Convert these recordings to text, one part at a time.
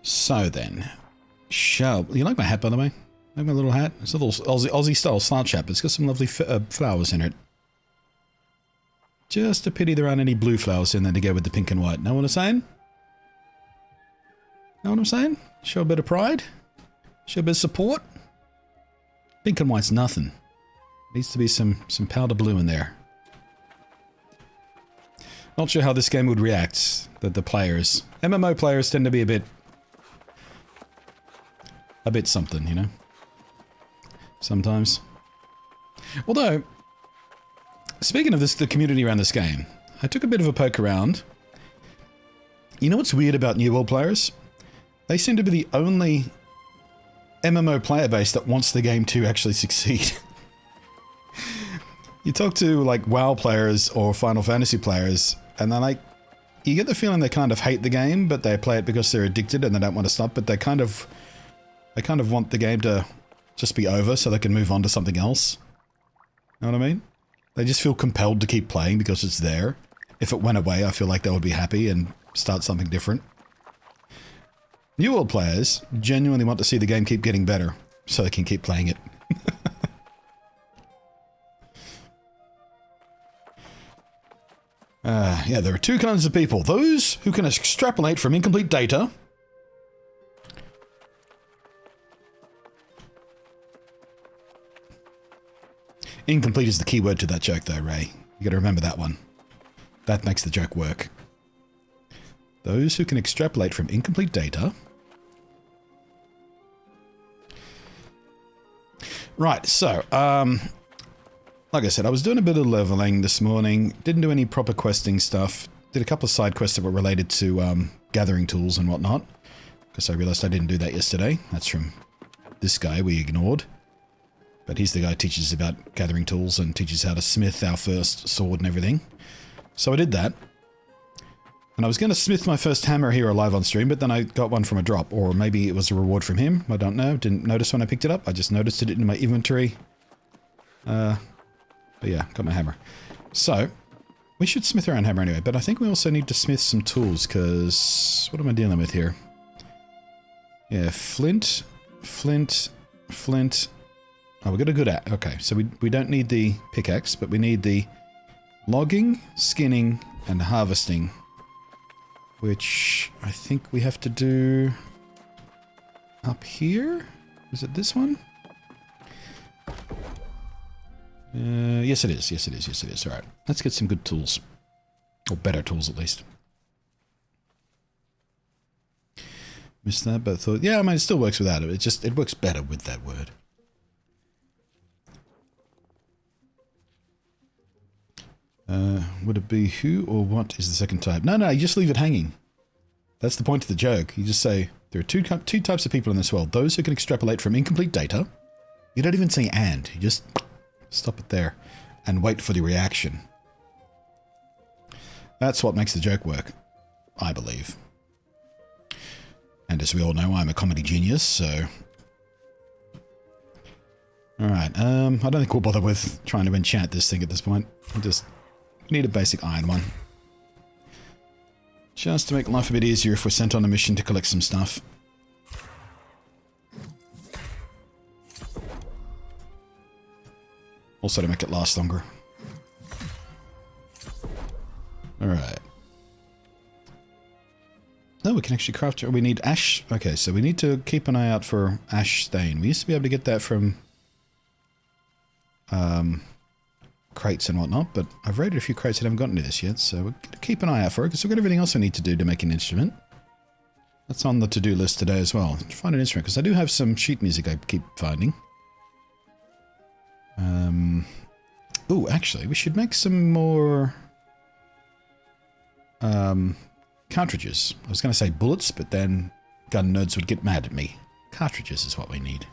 So then, you like my hat, by the way? Like my little hat? It's a little Aussie style slouch hat, but it's got some lovely flowers in it. Just a pity there aren't any blue flowers in there to go with the pink and white. Know what I'm saying? Know what I'm saying? Show a bit of pride. Show a bit of support. Pink and white's nothing. Needs to be some powder blue in there. Not sure how this game would react, the players. MMO players tend to be a bit something, you know? Sometimes. Although, speaking of this, the community around this game, I took a bit of a poke around. You know what's weird about New World players? They seem to be the only MMO player base that wants the game to actually succeed. You talk to, like, WoW players or Final Fantasy players, and they're like, you get the feeling they kind of hate the game, but they play it because they're addicted and they don't want to stop, but they kind of want the game to just be over so they can move on to something else. Know what I mean? They just feel compelled to keep playing because it's there. If it went away, I feel like they would be happy and start something different. New World players genuinely want to see the game keep getting better so they can keep playing it. Yeah, there are two kinds of people. Those who can extrapolate from incomplete data. Incomplete is the key word to that joke though, Ray. You gotta remember that one. That makes the joke work. Those who can extrapolate from incomplete data. Right, so, like I said, I was doing a bit of leveling this morning. Didn't do any proper questing stuff. Did a couple of side quests that were related to gathering tools and whatnot. Because I realized I didn't do that yesterday. That's from this guy we ignored. But he's the guy who teaches about gathering tools and teaches how to smith our first sword and everything. So I did that. And I was going to smith my first hammer here live on stream, but then I got one from a drop. Or maybe it was a reward from him. I don't know. Didn't notice when I picked it up. I just noticed it in my inventory. But yeah, got my hammer. So, we should smith our own hammer anyway. But I think we also need to smith some tools, because... what am I dealing with here? Yeah, flint, flint, flint... oh, we got a good at. Okay, so we don't need the pickaxe, but we need the logging, skinning, and harvesting. Which I think we have to do up here? Is it this one? Yes it is. Yes it is. Yes it is. Alright, let's get some good tools. Or better tools at least. Missed that, but thought, yeah, I mean, it still works without it. It works better with that word. Would it be who or what is the second type? No, you just leave it hanging. That's the point of the joke. You just say, there are two types of people in this world. Those who can extrapolate from incomplete data. You don't even say and. You just stop it there and wait for the reaction. That's what makes the joke work, I believe. And as we all know, I'm a comedy genius, so... alright, I don't think we'll bother with trying to enchant this thing at this point. We'll just need a basic iron one. Just to make life a bit easier if we're sent on a mission to collect some stuff. Also to make it last longer. Alright. No, we can actually craft it. We need ash. Okay, so we need to keep an eye out for ash stain. We used to be able to get that from crates and whatnot, but I've raided a few crates that haven't gotten to this yet, so we're going to keep an eye out for it, because we've got everything else we need to do to make an instrument. That's on the to-do list today as well. Find an instrument, because I do have some sheet music I keep finding. Oh, actually, we should make some more cartridges. I was going to say bullets, but then gun nerds would get mad at me. Cartridges is what we need.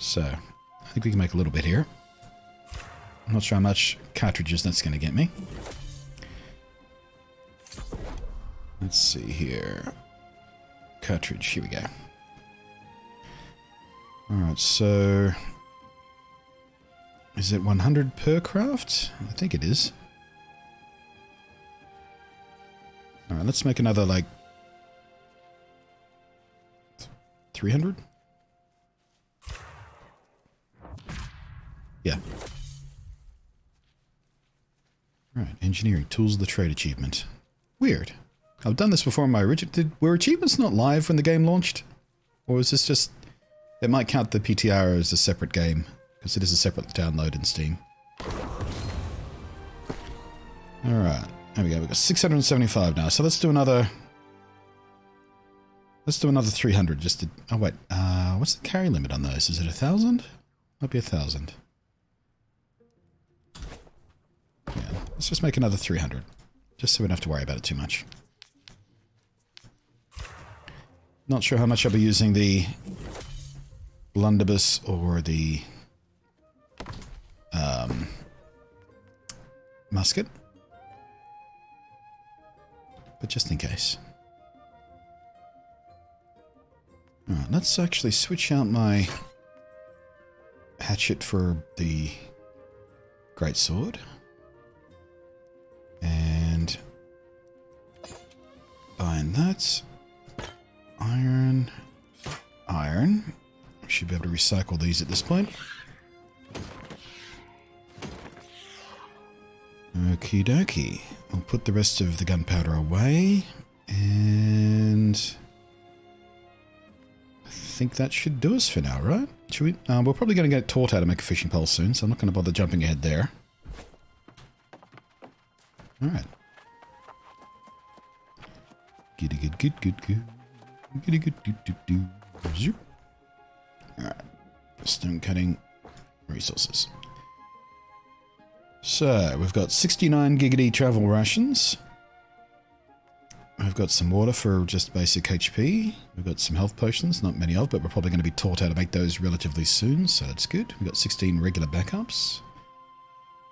So, I think we can make a little bit here. I'm not sure how much cartridges that's going to get me. Let's see here. Cartridge, here we go. Alright, so... is it 100 per craft? I think it is. Alright, let's make another, like... 300? Yeah. Right, engineering, tools of the trade achievement. Weird. I've done this before in my original... Were achievements not live when the game launched? Or is this just... It might count the PTR as a separate game, because it is a separate download in Steam. Alright, there we go. We've got 675 now, so let's do another... Let's do another 300 just to... Oh wait, what's the carry limit on those? Is it 1,000? Might be 1,000. Yeah, let's just make another 300. Just so we don't have to worry about it too much. Not sure how much I'll be using the blunderbuss or the musket. But just in case. Alright, let's actually switch out my hatchet for the greatsword. And bind that. Iron. Iron. We should be able to recycle these at this point. Okie dokie. We'll put the rest of the gunpowder away. And I think that should do us for now, right? Should we? We're probably going to get taught how to make a fishing pole soon, so I'm not going to bother jumping ahead there. Alright. Giddy good, good, good, good. Giddy good, do, do, do. Zoop. Alright. Stone cutting resources. So, we've got 69 giggity travel rations. I've got some water for just basic HP. We've got some health potions, not many of, but we're probably going to be taught how to make those relatively soon, so that's good. We've got 16 regular backups.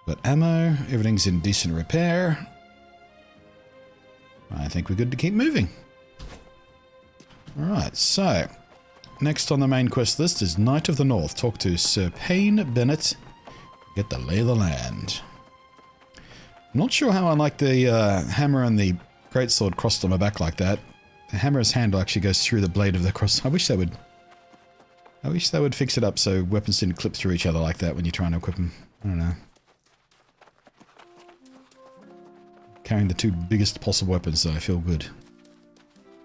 We've got ammo, everything's in decent repair. I think we're good to keep moving. Alright, so, next on the main quest list is Knight of the North. Talk to Sir Payne Bennett. Get the lay of the land. I'm not sure how I like the hammer and the greatsword crossed on my back like that. The hammer's handle actually goes through the blade of the cross. I wish they would fix it up so weapons didn't clip through each other like that when you're trying to equip them. I don't know. Carrying the two biggest possible weapons, so I feel good.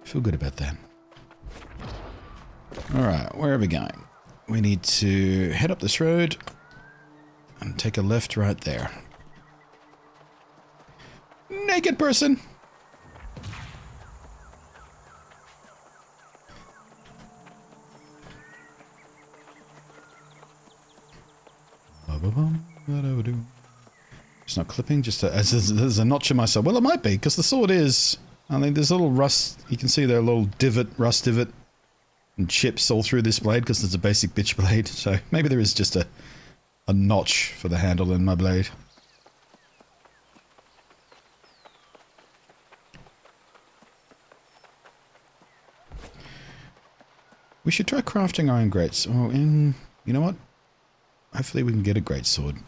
I feel good about that. Alright, where are we going? We need to head up this road and take a left right there. Naked person! It's not clipping, just there's a notch in my sword. Well, it might be, because the sword is... I mean, there's a little rust. You can see there a little divot, rust divot, and chips all through this blade, because it's a basic bitch blade. So maybe there is just a notch for the handle in my blade. We should try crafting iron grates. Oh, you know what? Hopefully we can get a greatsword.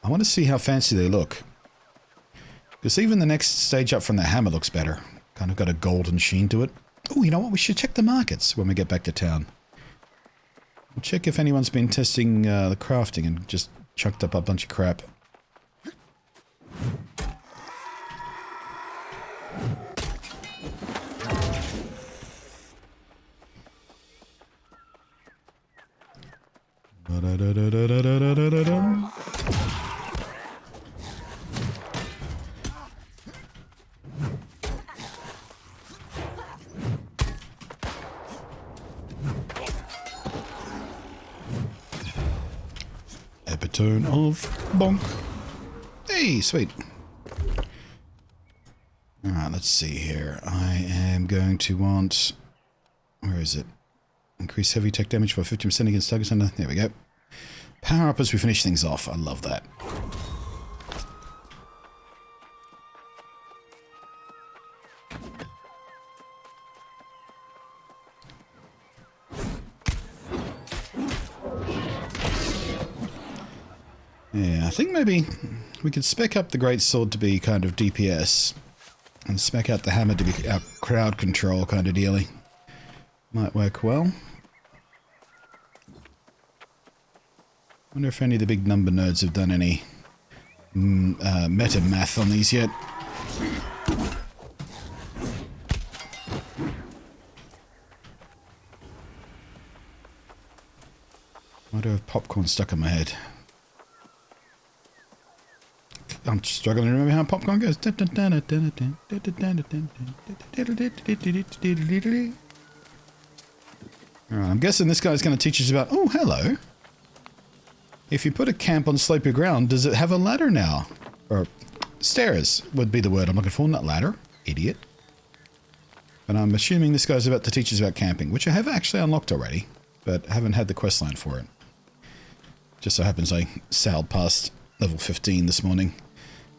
I want to see how fancy they look. Because even the next stage up from the hammer looks better. Kind of got a golden sheen to it. Oh, you know what? We should check the markets when we get back to town. We'll check if anyone's been testing the crafting and just chucked up a bunch of crap. Epitome of bonk. Hey, sweet. Alright, let's see here. I am going to want... Where is it? Increase heavy tech damage by 50% against target center. There we go. Power up as we finish things off. I love that. Yeah, I think maybe we could spec up the greatsword to be kind of DPS and spec out the hammer to be our crowd control kind of dealy. Might work well. Wonder if any of the big number nerds have done any meta math on these yet. Why do I have popcorn stuck in my head? I'm struggling to remember how popcorn goes. Alright, I'm guessing this guy's going to teach us about... Oh, hello. If you put a camp on slopy ground, does it have a ladder now? Or stairs would be the word I'm looking for, not ladder. Idiot. But I'm assuming this guy's about to teach us about camping, which I have actually unlocked already, but haven't had the questline for it. Just so happens I sailed past level 15 this morning,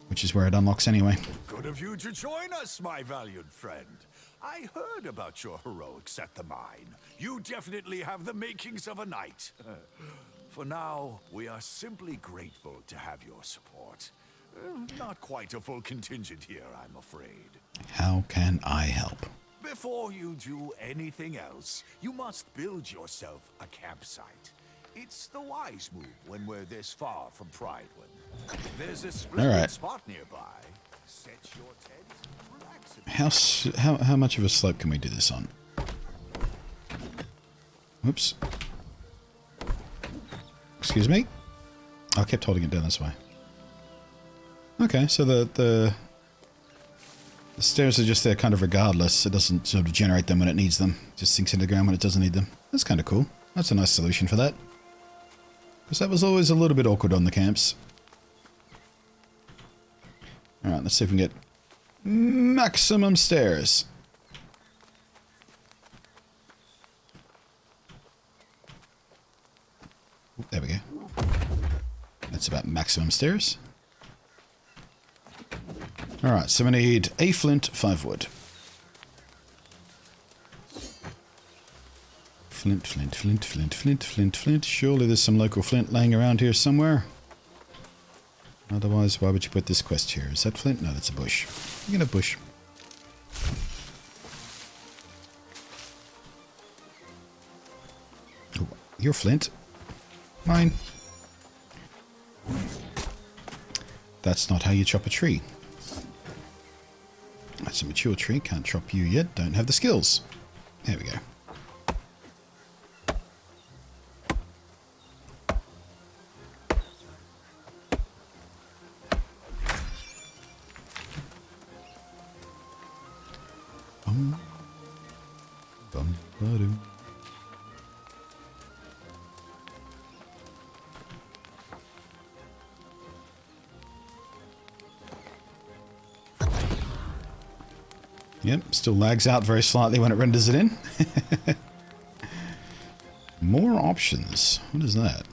which is where it unlocks anyway. Good of you to join us, my valiant friend. I heard about your heroics at the mine. You definitely have the makings of a knight. For now, we are simply grateful to have your support. Not quite a full contingent here, I'm afraid. How can I help? Before you do anything else, you must build yourself a campsite. It's the wise move when we're this far from Pridewood. There's a splendid spot nearby. Set your tent, relax. How much of a slope can we do this on? Oops. Excuse me? I kept holding it down this way. Okay, so the stairs are just there kind of regardless. It doesn't sort of generate them when it needs them. It just sinks into the ground when it doesn't need them. That's kind of cool. That's a nice solution for that. Because that was always a little bit awkward on the camps. Alright, let's see if we can get maximum stairs. There we go. That's about maximum stairs. Alright, so we need a flint, 5 wood. Flint, flint, flint, flint, flint, flint, flint. Surely there's some local flint laying around here somewhere. Otherwise, why would you put this quest here? Is that flint? No, that's a bush. You get a bush. Oh, you're flint. Mine. That's not how you chop a tree. That's a mature tree. Can't chop you yet. Don't have the skills. There we go. Bum. Bum. Ba-doo. Yep, still lags out very slightly when it renders it in. More options. What is that?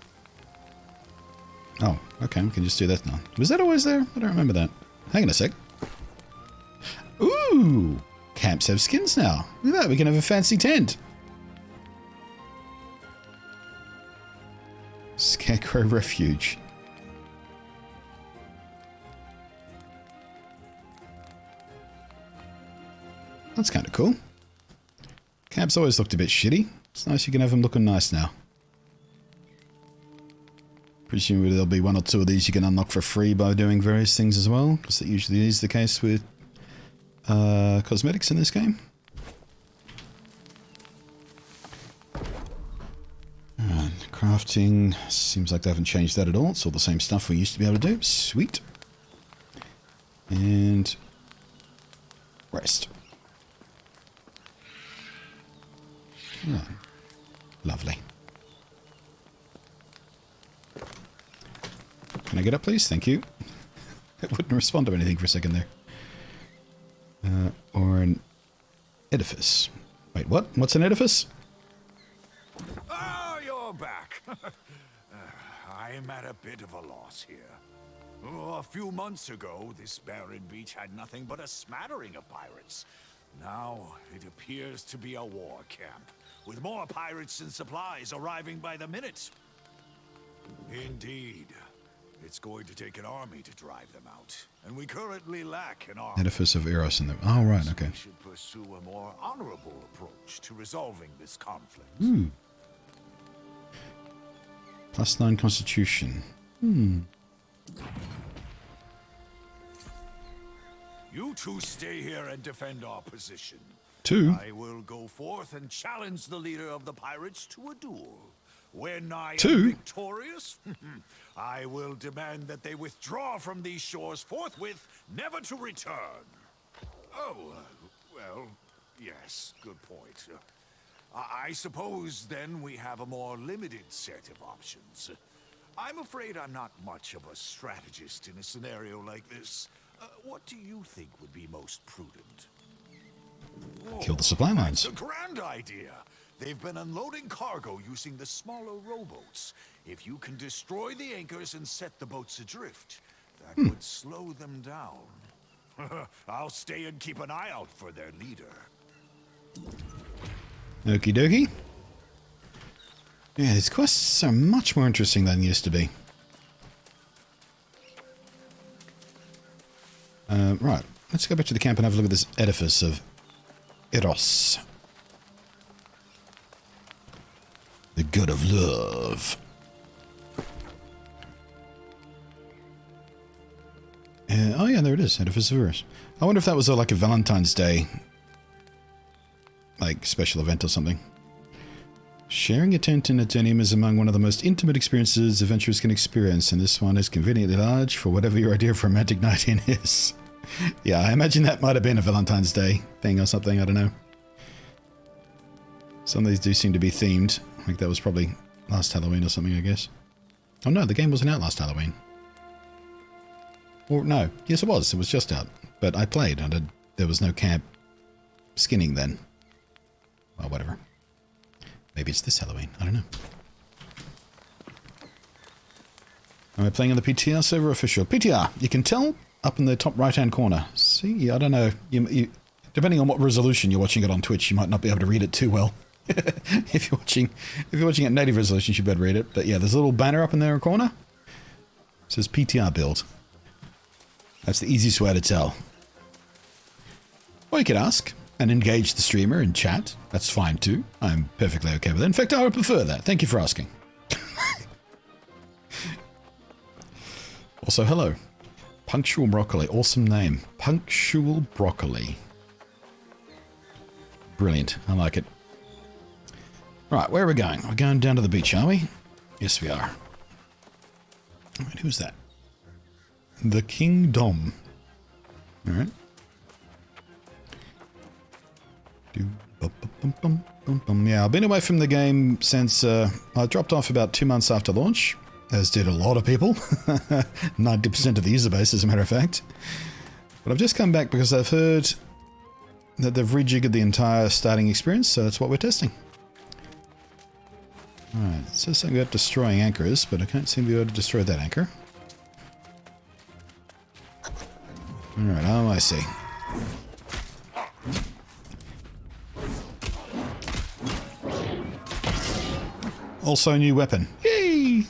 Oh, okay, we can just do that now. Was that always there? I don't remember that. Hang on a sec. Ooh! Camps have skins now. Look at that, we can have a fancy tent. Scarecrow Refuge. That's kind of cool. Camps always looked a bit shitty. It's nice you can have them looking nice now. Presumably there'll be 1 or 2 of these you can unlock for free by doing various things as well, because that usually is the case with cosmetics in this game. And crafting, seems like they haven't changed that at all. It's all the same stuff we used to be able to do. Sweet. And rest. Oh, lovely. Can I get up, please? Thank you. It wouldn't respond to anything for a second there. Or an edifice. Wait, what? What's an edifice? Ah, you're back. I'm at a bit of a loss here. Oh, a few months ago, this barren beach had nothing but a smattering of pirates. Now, it appears to be a war camp, with more pirates and supplies arriving by the minute. Indeed. It's going to take an army to drive them out, and we currently lack an army. Edifice of Eros in them. Oh, right, okay. We should pursue a more honorable approach to resolving this conflict. Hmm. +9 constitution. You two stay here and defend our position. 2. I will go forth and challenge the leader of the pirates to a duel. When I am 2? victorious, I will demand that they withdraw from these shores forthwith, never to return. Oh, well, yes, good point. I suppose then we have a more limited set of options. I'm afraid I'm not much of a strategist in a scenario like this. What do you think would be most prudent? Kill the supply lines. That's a grand idea. They've been unloading cargo using the smaller rowboats. If you can destroy the anchors and set the boats adrift, that would slow them down. I'll stay and keep an eye out for their leader. Okie dokie. Yeah, these quests are much more interesting than they used to be. Right, let's go back to the camp and have a look at this edifice of Eros. The god of love. Oh yeah, there it is, Edifice of Eros. I wonder if that was like a Valentine's Day like special event or something. Sharing a tent in Eternium is among one of the most intimate experiences adventurers can experience, and this one is conveniently large for whatever your idea of a romantic night in is. Yeah, I imagine that might have been a Valentine's Day thing or something, I don't know. Some of these do seem to be themed, like that was probably last Halloween or something, I guess. Oh no, the game wasn't out last Halloween. Or no, yes it was just out. But I played and there was no camp skinning then. Well, whatever. Maybe it's this Halloween. I don't know. Am I playing on the PTR server official? PTR, you can tell up in the top right-hand corner. See, I don't know. You, depending on what resolution you're watching it on Twitch, you might not be able to read it too well. if you're watching at native resolution, you should be able to read it. But yeah, there's a little banner up in there corner. It says PTR build. That's the easiest way to tell. Or you could ask and engage the streamer in chat. That's fine too. I'm perfectly okay with that. In fact, I would prefer that. Thank you for asking. Also, hello. Punctual Broccoli. Awesome name. Punctual Broccoli. Brilliant. I like it. Right, where are we going? We're going down to the beach, are we? Yes, we are. Right, who's that? The Kingdom. All right. Yeah, I've been away from the game since I dropped off about 2 months after launch, as did a lot of people. 90% of the user base, as a matter of fact. But I've just come back because I've heard that they've rejiggered the entire starting experience, so that's what we're testing. Alright, it says something about destroying anchors, but I can't seem to be able to destroy that anchor. Alright, oh, I see. Also a new weapon. Yay!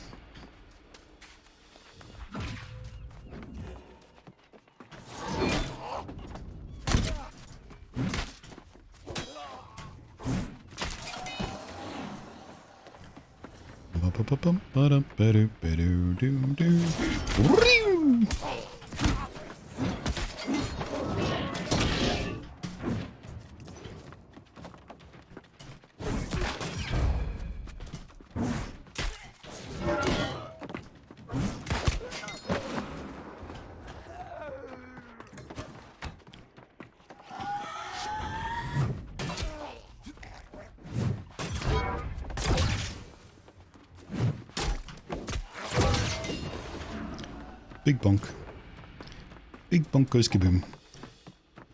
Big bonk. Big bonk goes kaboom.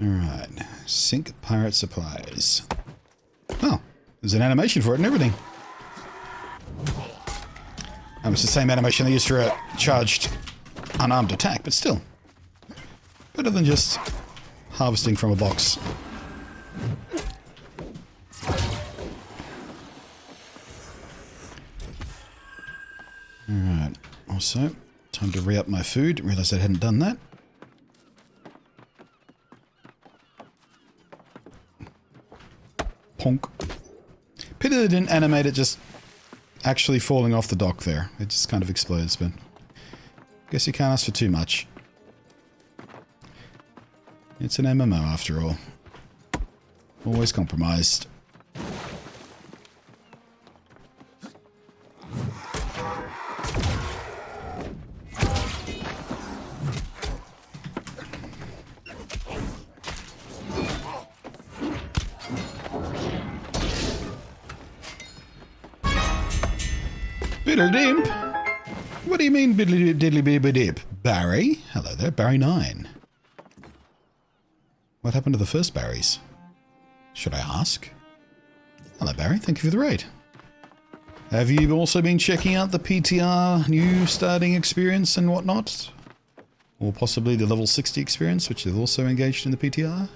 Alright. Sink pirate supplies. Oh, there's an animation for it and everything. It's the same animation they used for a charged unarmed attack, but still. Better than just harvesting from a box. Alright. Also, time to re-up my food. Realised I hadn't done that. Ponk. Pity they didn't animate it just actually falling off the dock there. It just kind of explodes, but guess you can't ask for too much. It's an MMO after all. Always compromised. Biddle-dimp? What do you mean biddly-diddly-bibby-dip? Barry? Hello there, Barry 9. What happened to the first Barrys? Should I ask? Hello Barry, thank you for the raid. Have you also been checking out the PTR new starting experience and whatnot? Or possibly the level 60 experience, which is also engaged in the PTR?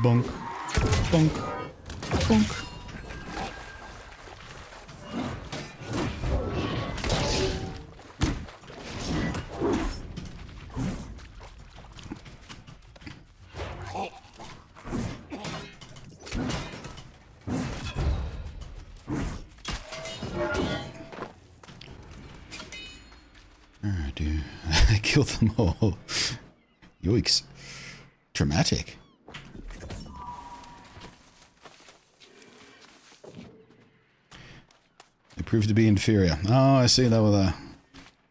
Bonk. Bonk. Bonk. Oh dear. I killed them all. Yoicks. Dramatic. They proved to be inferior. Oh, I see that with a...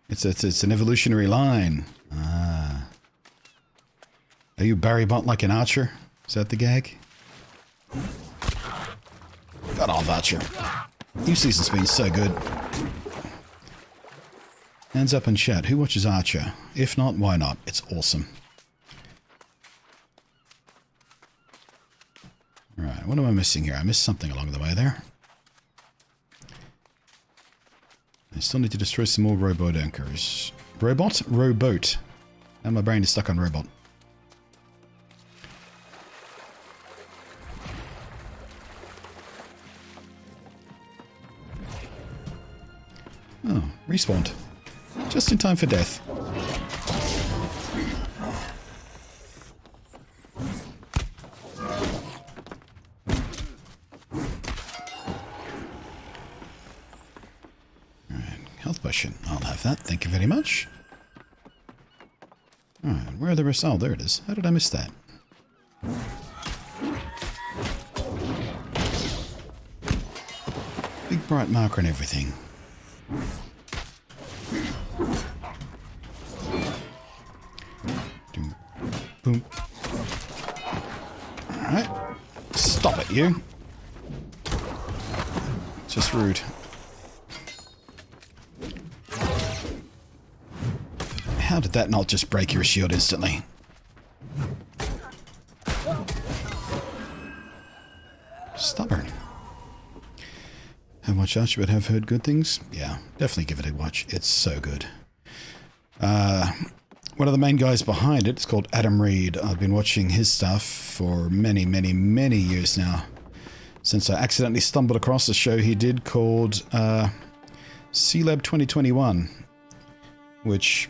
It's an evolutionary line. Ah. Are you Barry Bot like an archer? Is that the gag? God off, Archer. New season's been so good. Hands up in chat. Who watches Archer? If not, why not? It's awesome. Alright, what am I missing here? I missed something along the way there. I still need to destroy some more robot anchors. Robot? Rowboat. And my brain is stuck on robot. Oh, respawned. Just in time for death. Health potion. I'll have that. Thank you very much. Alright, where are the rest? Oh, there it is. How did I miss that? Big bright marker and everything. Boom. Alright. Stop it, you. Just rude. How did that not just break your shield instantly? Stubborn. Haven't watched Archer, but have heard good things. Yeah, definitely give it a watch. It's so good. One of the main guys behind it is called Adam Reed. I've been watching his stuff for many, many, many years now. Since I accidentally stumbled across a show he did called C-Lab 2021, which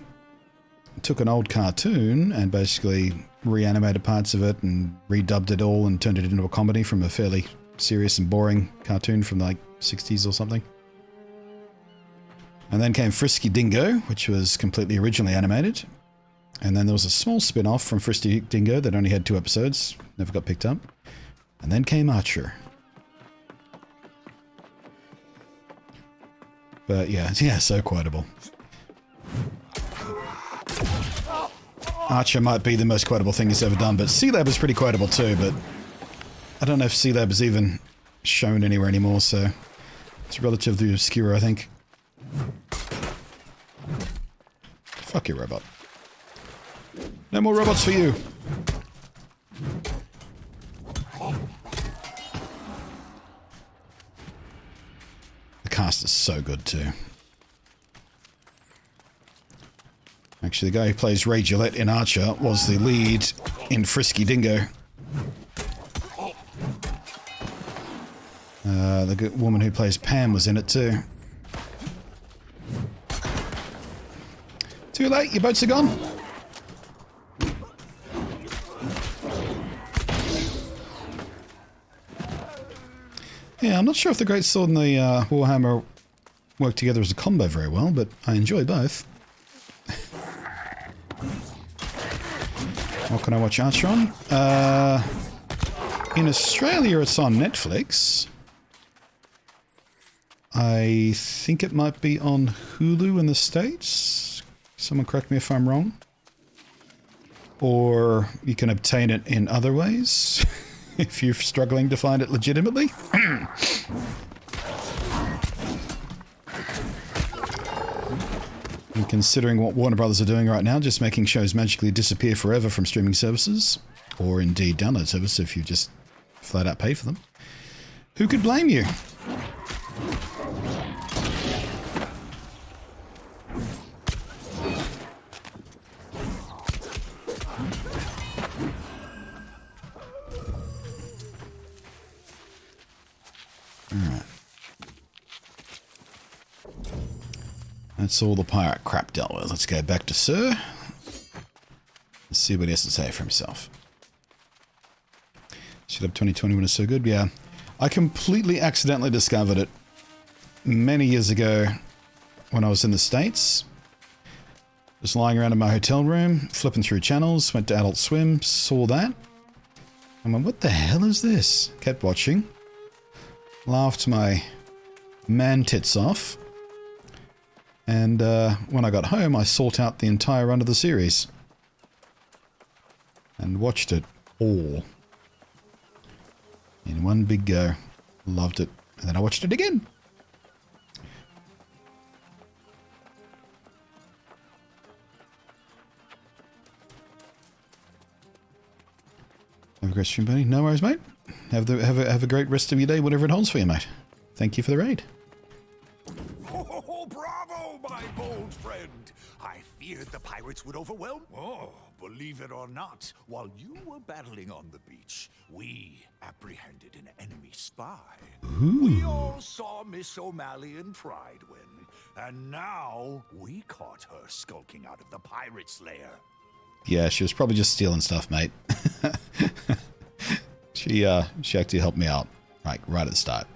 took an old cartoon and basically reanimated parts of it and redubbed it all and turned it into a comedy from a fairly serious and boring cartoon from like 60s or something. And then came Frisky Dingo, which was completely originally animated. And then there was a small spin-off from Frisky Dingo that only had 2 episodes, never got picked up. And then came Archer. But yeah, so quotable. Archer might be the most quotable thing he's ever done, but C-Lab is pretty quotable too, but I don't know if C-Lab is even shown anywhere anymore, so it's relatively obscure, I think. Fuck you, robot. No more robots for you! The cast is so good too. Actually, the guy who plays Ray Gillette in Archer was the lead in Frisky Dingo. The good woman who plays Pam was in it too. Too late, your boats are gone. Yeah, I'm not sure if the Greatsword and the Warhammer work together as a combo very well, but I enjoy both. What can I watch Archer on? In Australia, it's on Netflix. I think it might be on Hulu in the States. Someone correct me if I'm wrong. Or you can obtain it in other ways, if you're struggling to find it legitimately. And considering what Warner Brothers are doing right now, just making shows magically disappear forever from streaming services, or indeed download services if you just flat out pay for them. Who could blame you? That's all the pirate crap dealt with. Let's go back to Sir. Let's see what he has to say for himself. Shut up 2020 when it's so good. Yeah. I completely accidentally discovered it many years ago when I was in the States. Just lying around in my hotel room, flipping through channels, went to Adult Swim, saw that. I went, what the hell is this? Kept watching. Laughed my man tits off. And when I got home, I sought out the entire run of the series. And watched it all. In one big go. Loved it. And then I watched it again. Have a great stream, buddy. No worries, mate. Have a great rest of your day, whatever it holds for you, mate. Thank you for the raid. Oh, bravo, my bold friend. I feared the pirates would overwhelm. Oh, believe it or not, while you were battling on the beach, we apprehended an enemy spy. Ooh. We all saw Miss O'Malley and Pride win, and now we caught her skulking out of the pirate's lair. Yeah, she was probably just stealing stuff, mate. She actually helped me out, right at the start.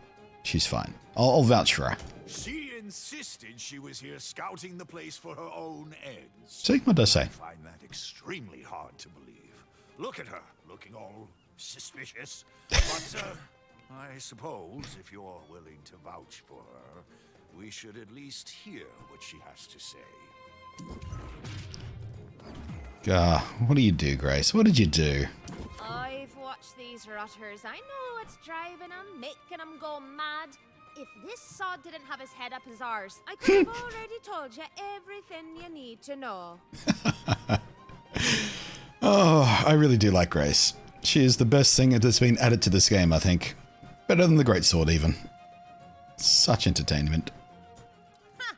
She's fine. I'll vouch for her. She insisted she was here scouting the place for her own ends. See, what does say? I find that extremely hard to believe. Look at her, looking all suspicious. But, I suppose if you're willing to vouch for her, we should at least hear what she has to say. What do you do, Grace? What did you do? I've watched these rotters. I know it's driving them, making them go mad. If this sod didn't have his head up his arse, I could have already told you everything you need to know. Oh, I really do like Grace. She is the best thing that's been added to this game, I think. Better than the Greatsword, even. Such entertainment. Ha!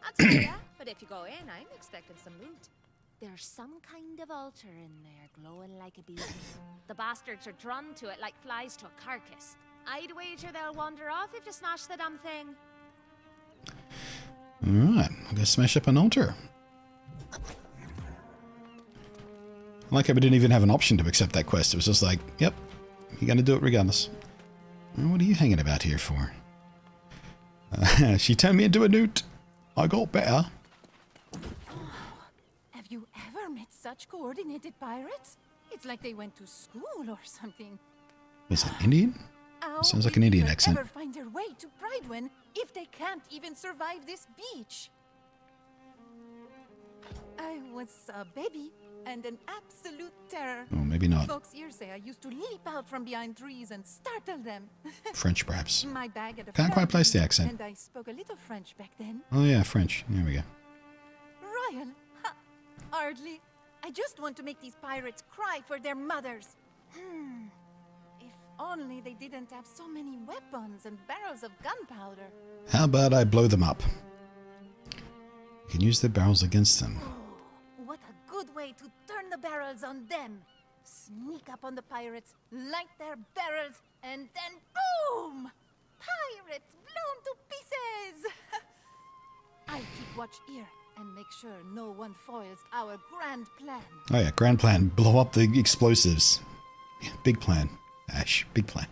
I'll tell ya, but if you go in, I'm expecting some loot. There's some kind of altar in there, glowing like a beacon. The bastards are drawn to it like flies to a carcass. I'd wager they'll wander off if you smash the damn thing. Alright, I'm gonna smash up an altar. I like how we didn't even have an option to accept that quest. It was just like, yep, you're gonna do it regardless. What are you hanging about here for? She turned me into a newt. I got better. Have you ever met such coordinated pirates? It's like they went to school or something. Is that Indian? Sounds like an Indian accent. Ever find their way to Pridewin if they can't even survive this beach? I was a baby and an absolute terror. Oh, maybe not. Folks here say I used to leap out from behind trees and startle them. French, perhaps. My bag at a Can't quite place the accent. And I spoke a little French back then. Oh yeah, French. There we go. Royal? Ha! Hardly. I just want to make these pirates cry for their mothers. If only they didn't have so many weapons and barrels of gunpowder. How about I blow them up? You can use their barrels against them. Oh, what a good way to turn the barrels on them. Sneak up on the pirates, light their barrels, and then boom! Pirates blown to pieces! I'll keep watch here and make sure no one foils our grand plan. Oh yeah, grand plan. Blow up the explosives. Yeah, big plan. Ash, big plan.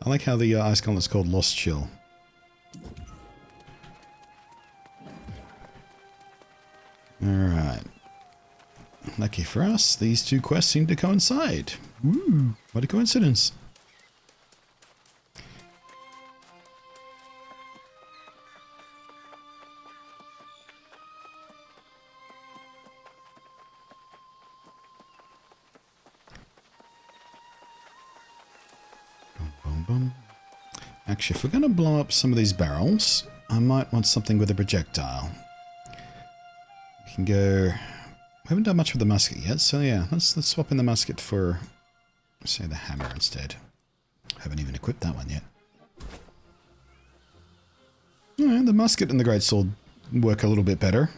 I like how the ice gauntlet's called Lost Chill. Alright. Lucky for us, these two quests seem to coincide. Woo! What a coincidence. Actually, if we're going to blow up some of these barrels, I might want something with a projectile. We can go... We haven't done much with the musket yet, so yeah, let's swap in the musket for, say, the hammer instead. Haven't even equipped that one yet. Yeah, the musket and the greatsword work a little bit better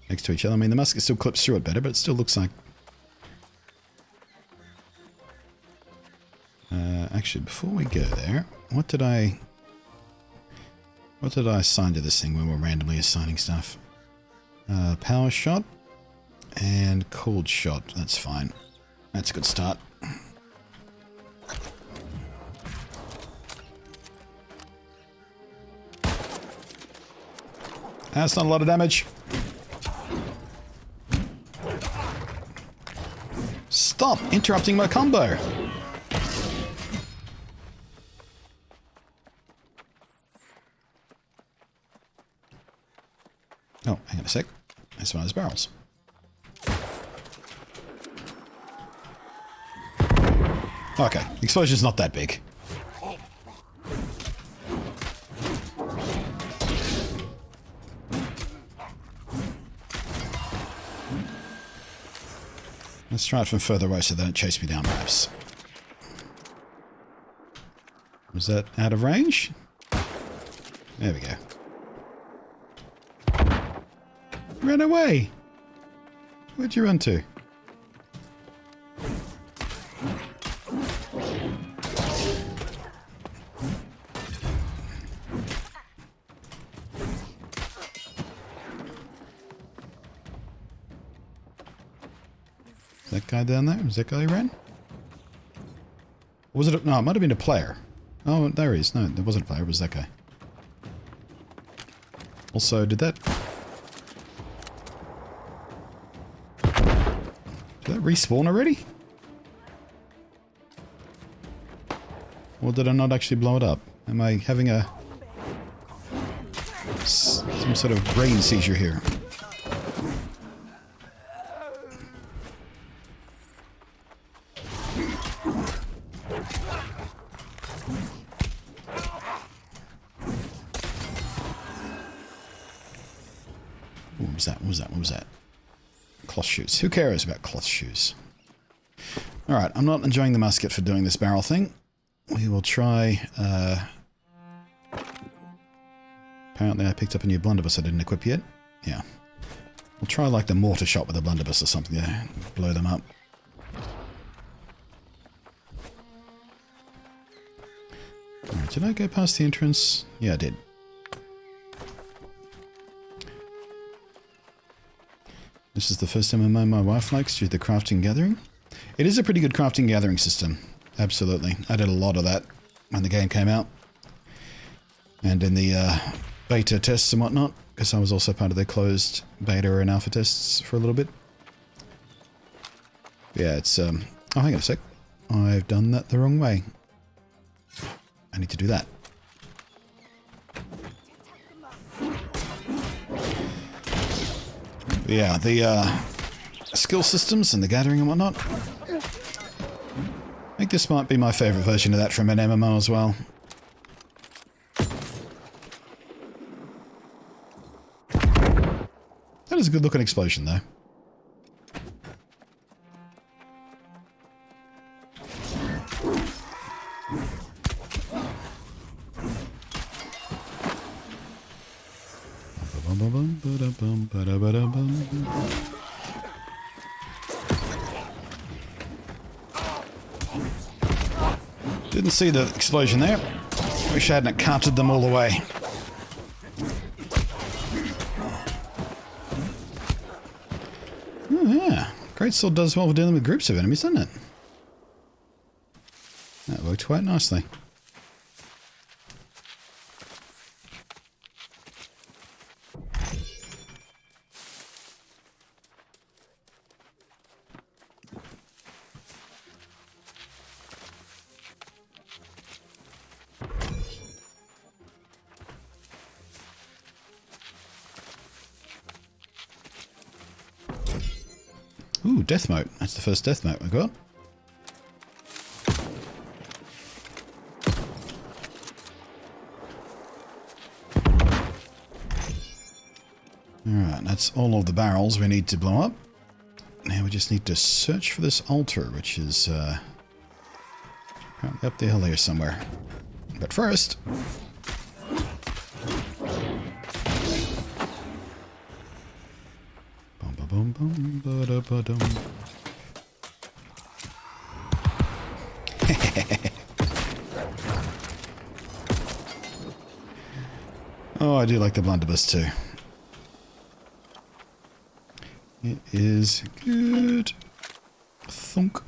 next to each other. I mean, the musket still clips through it better, but it still looks like... actually, before we go there, what did I assign to this thing when we're randomly assigning stuff? Power shot and cold shot. That's fine. That's a good start. That's not a lot of damage. Stop interrupting my combo. Oh, hang on a sec. That's one of those barrels. Okay, the explosion's not that big. Let's try it from further away so they don't chase me down, perhaps. Was that out of range? There we go. Run away! Where'd you run to? Is that guy down there? Was that guy who ran? Or was it? No, it might have been a player. Oh, there he is. No, there wasn't a player. It was that guy. Also, did that respawn already? Or did I not actually blow it up? Am I having some sort of brain seizure here? What was that? What was that? What was that? Cloth shoes. Who cares about cloth shoes? Alright, I'm not enjoying the musket for doing this barrel thing. We will try... Apparently I picked up a new blunderbuss I didn't equip yet. Yeah. We'll try like the mortar shot with a blunderbuss or something to blow them up. Alright, did I go past the entrance? Yeah, I did. This is the first MMO my wife likes due to the crafting gathering. It is a pretty good crafting gathering system. Absolutely. I did a lot of that when the game came out. And in the beta tests and whatnot, because I was also part of the closed beta and alpha tests for a little bit. Yeah, it's... oh, hang on a sec. I've done that the wrong way. I need to do that. Yeah, the skill systems and the gathering and whatnot. I think this might be my favourite version of that from an MMO as well. That is a good looking explosion though. Didn't see the explosion there. Wish I hadn't counted them all the way. Oh yeah, greatsword does well for dealing with groups of enemies, doesn't it? That worked quite nicely. Ooh, death mote. That's the first death mote I got. Alright, that's all of the barrels we need to blow up. Now we just need to search for this altar, which is apparently up the hill here somewhere. But first... Bum, bum, ba, da, ba, dum. Oh, I do like the blunderbuss too. It is good. Thunk.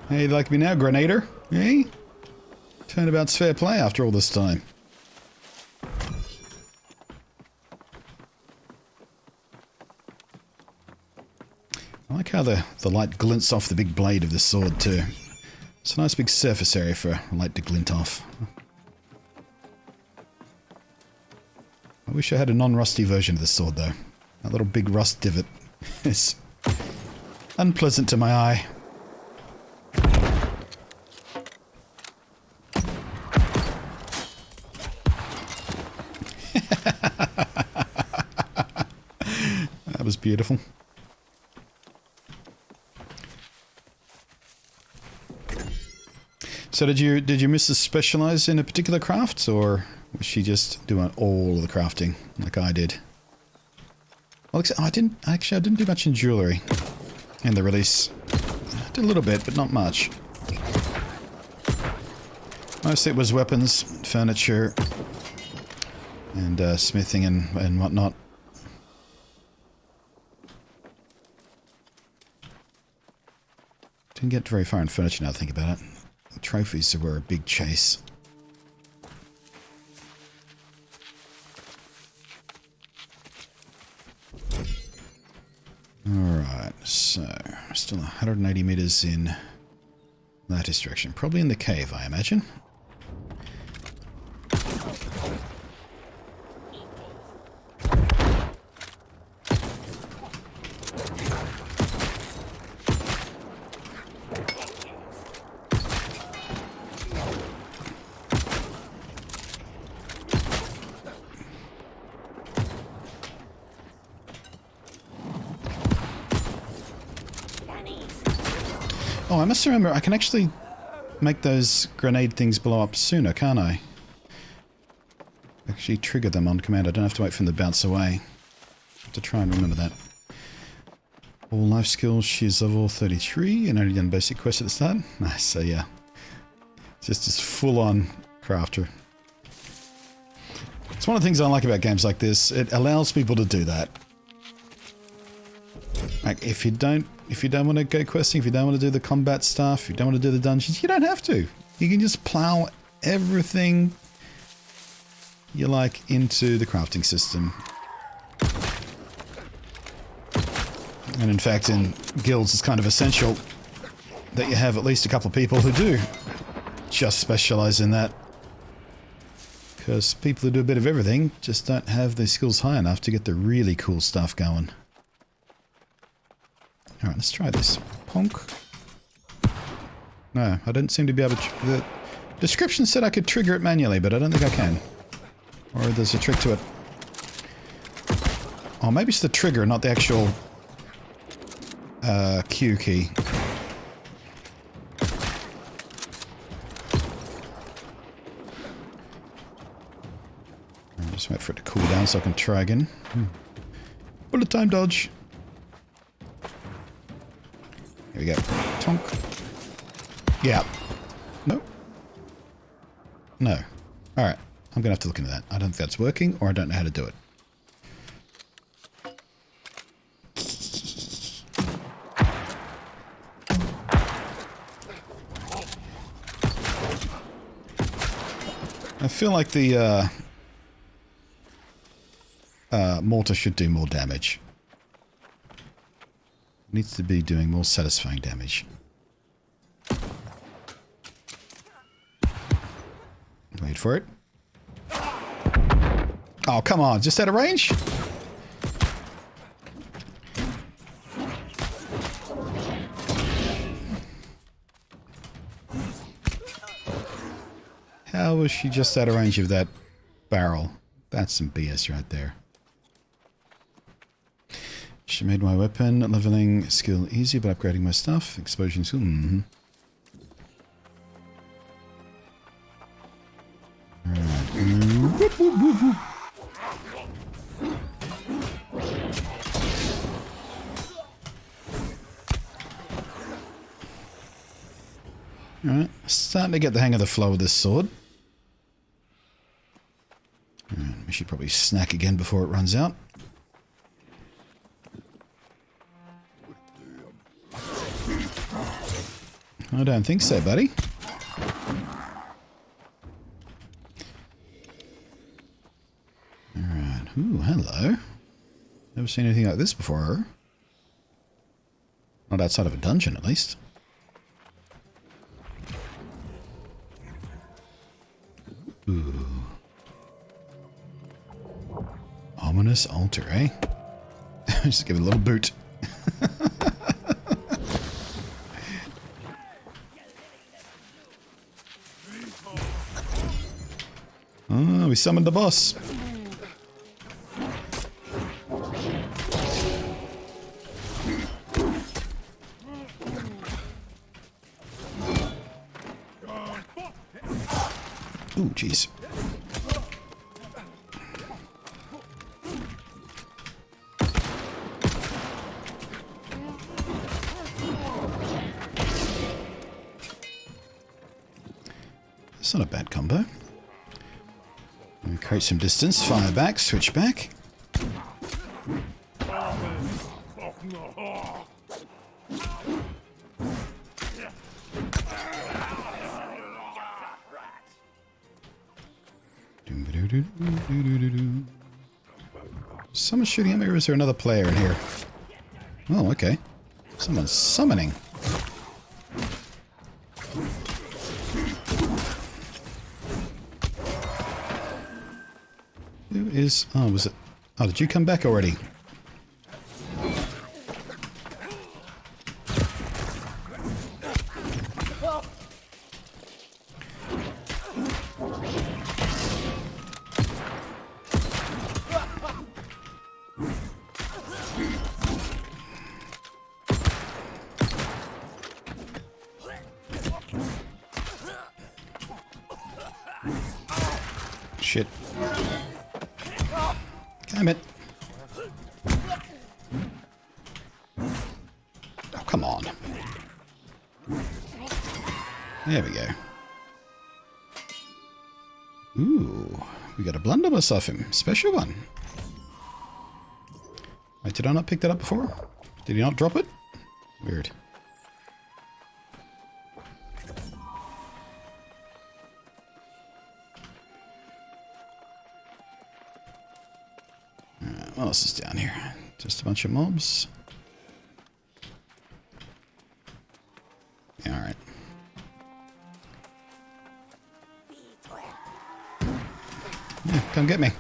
Hey, you like me now, Grenader? Hey? Turnabout's fair play after all this time. I like how the light glints off the big blade of the sword too. It's a nice big surface area for light to glint off. I wish I had a non-rusty version of the sword though. That little big rust divot is unpleasant to my eye. That was beautiful. So did you miss the specialize in a particular craft, or was she just doing all of the crafting like I did? Well, I didn't do much in jewellery in the release. I did a little bit, but not much. Mostly it was weapons, furniture, and smithing and whatnot. Didn't get very far in furniture now to think about it. The trophies were a big chase. Alright, so still 180 meters in that direction. Probably in the cave, I imagine. Oh, I must remember, I can actually make those grenade things blow up sooner, can't I? Actually trigger them on command. I don't have to wait for them to bounce away. I have to try and remember that. All life skills, she's level 33 and only done basic quests at the start. Nice, so yeah. Just this full-on crafter. It's one of the things I like about games like this. It allows people to do that. Like, if you don't want to go questing, if you don't want to do the combat stuff, if you don't want to do the dungeons, you don't have to. You can just plow everything you like into the crafting system. And in fact, in guilds, it's kind of essential that you have at least a couple of people who do just specialize in that. Because people who do a bit of everything just don't have the skills high enough to get the really cool stuff going. Alright, let's try this. Ponk. No, I don't seem to be able to... The description said I could trigger it manually, but I don't think I can. Or there's a trick to it. Oh, maybe it's the trigger, not the actual... Q key. I'll just wait for it to cool down so I can try again. Bullet time dodge. Here we go. Tonk. Yeah. No. No. Alright. I'm gonna have to look into that. I don't think that's working, or I don't know how to do it. I feel like the mortar should do more damage. Needs to be doing more satisfying damage. Wait for it. Oh, come on. Just out of range? How was she just out of range of that barrel? That's some BS right there. She made my weapon leveling skill easy by upgrading my stuff. Explosion skill. Mm-hmm. Alright, starting to get the hang of the flow of this sword. We should probably snack again before it runs out. I don't think so, buddy. Alright. Ooh, hello. Never seen anything like this before. Not outside of a dungeon, at least. Ooh. Ominous altar, eh? Just give it a little boot. Oh, we summoned the boss. Ooh, jeez. That's not a bad combo. We create some distance, fire back, switch back. Someone's shooting at me, or is there another player in here? Oh, okay. Someone's summoning. Who is... Oh, was it... Oh, did you come back already? Shit. Damn it. Oh, come on. There we go. Ooh, we got a blunderbuss off him. Special one. Wait, did I not pick that up before? Did he not drop it? Weird. What else is down here? Just a bunch of mobs. Yeah, alright. Yeah, come get me.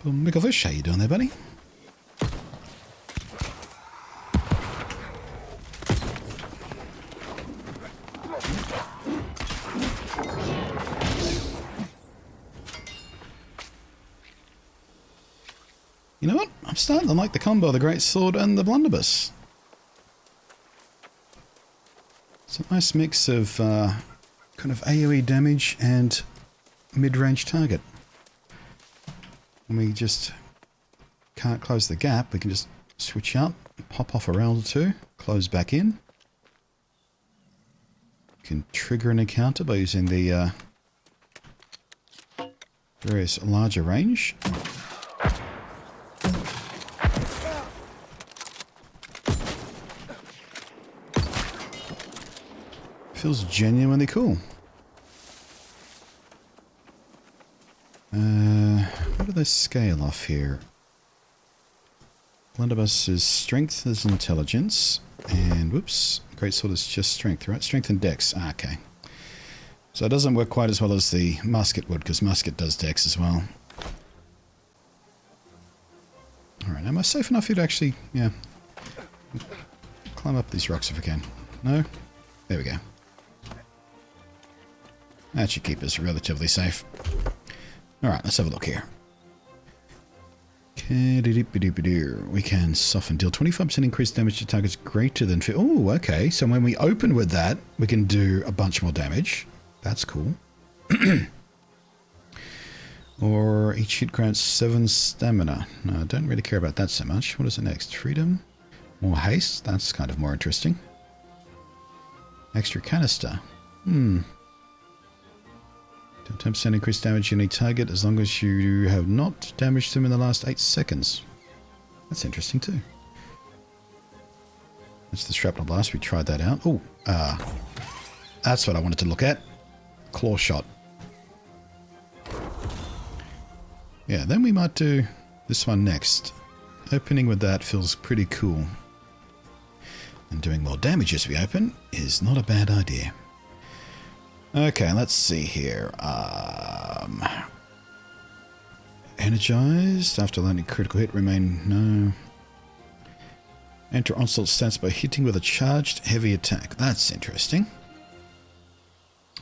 Micklefish, how you doing there, buddy? You know what? I'm starting to like the combo of the Great Sword and the Blunderbuss. It's a nice mix of kind of AoE damage and mid-range target. When we just can't close the gap, we can just switch up, pop off a round or two, close back in. You can trigger an encounter by using the various larger range. Feels genuinely cool. What do they scale off here? Blunderbuss is strength is intelligence. And whoops, greatsword is just strength, right? Strength and dex. Ah, okay. So it doesn't work quite as well as the musket would, because musket does dex as well. Alright, am I safe enough here to actually, yeah, climb up these rocks if I can? No? There we go. That should keep us relatively safe. Alright, let's have a look here. We can soften. Deal 25% increased damage to targets greater than... Oh, okay. So when we open with that, we can do a bunch more damage. That's cool. Or each hit grants 7 stamina. No, I don't really care about that so much. What is it next? Freedom? More haste? That's kind of more interesting. Extra canister. 10% increased damage in a target as long as you have not damaged them in the last 8 seconds. That's interesting too. That's the shrapnel blast. We tried that out. Oh, that's what I wanted to look at. Claw shot. Yeah, then we might do this one next. Opening with that feels pretty cool. And doing more damage as we open is not a bad idea. Okay, let's see here. Energized. After landing critical hit, remain... No. Enter onslaught stats by hitting with a charged heavy attack. That's interesting.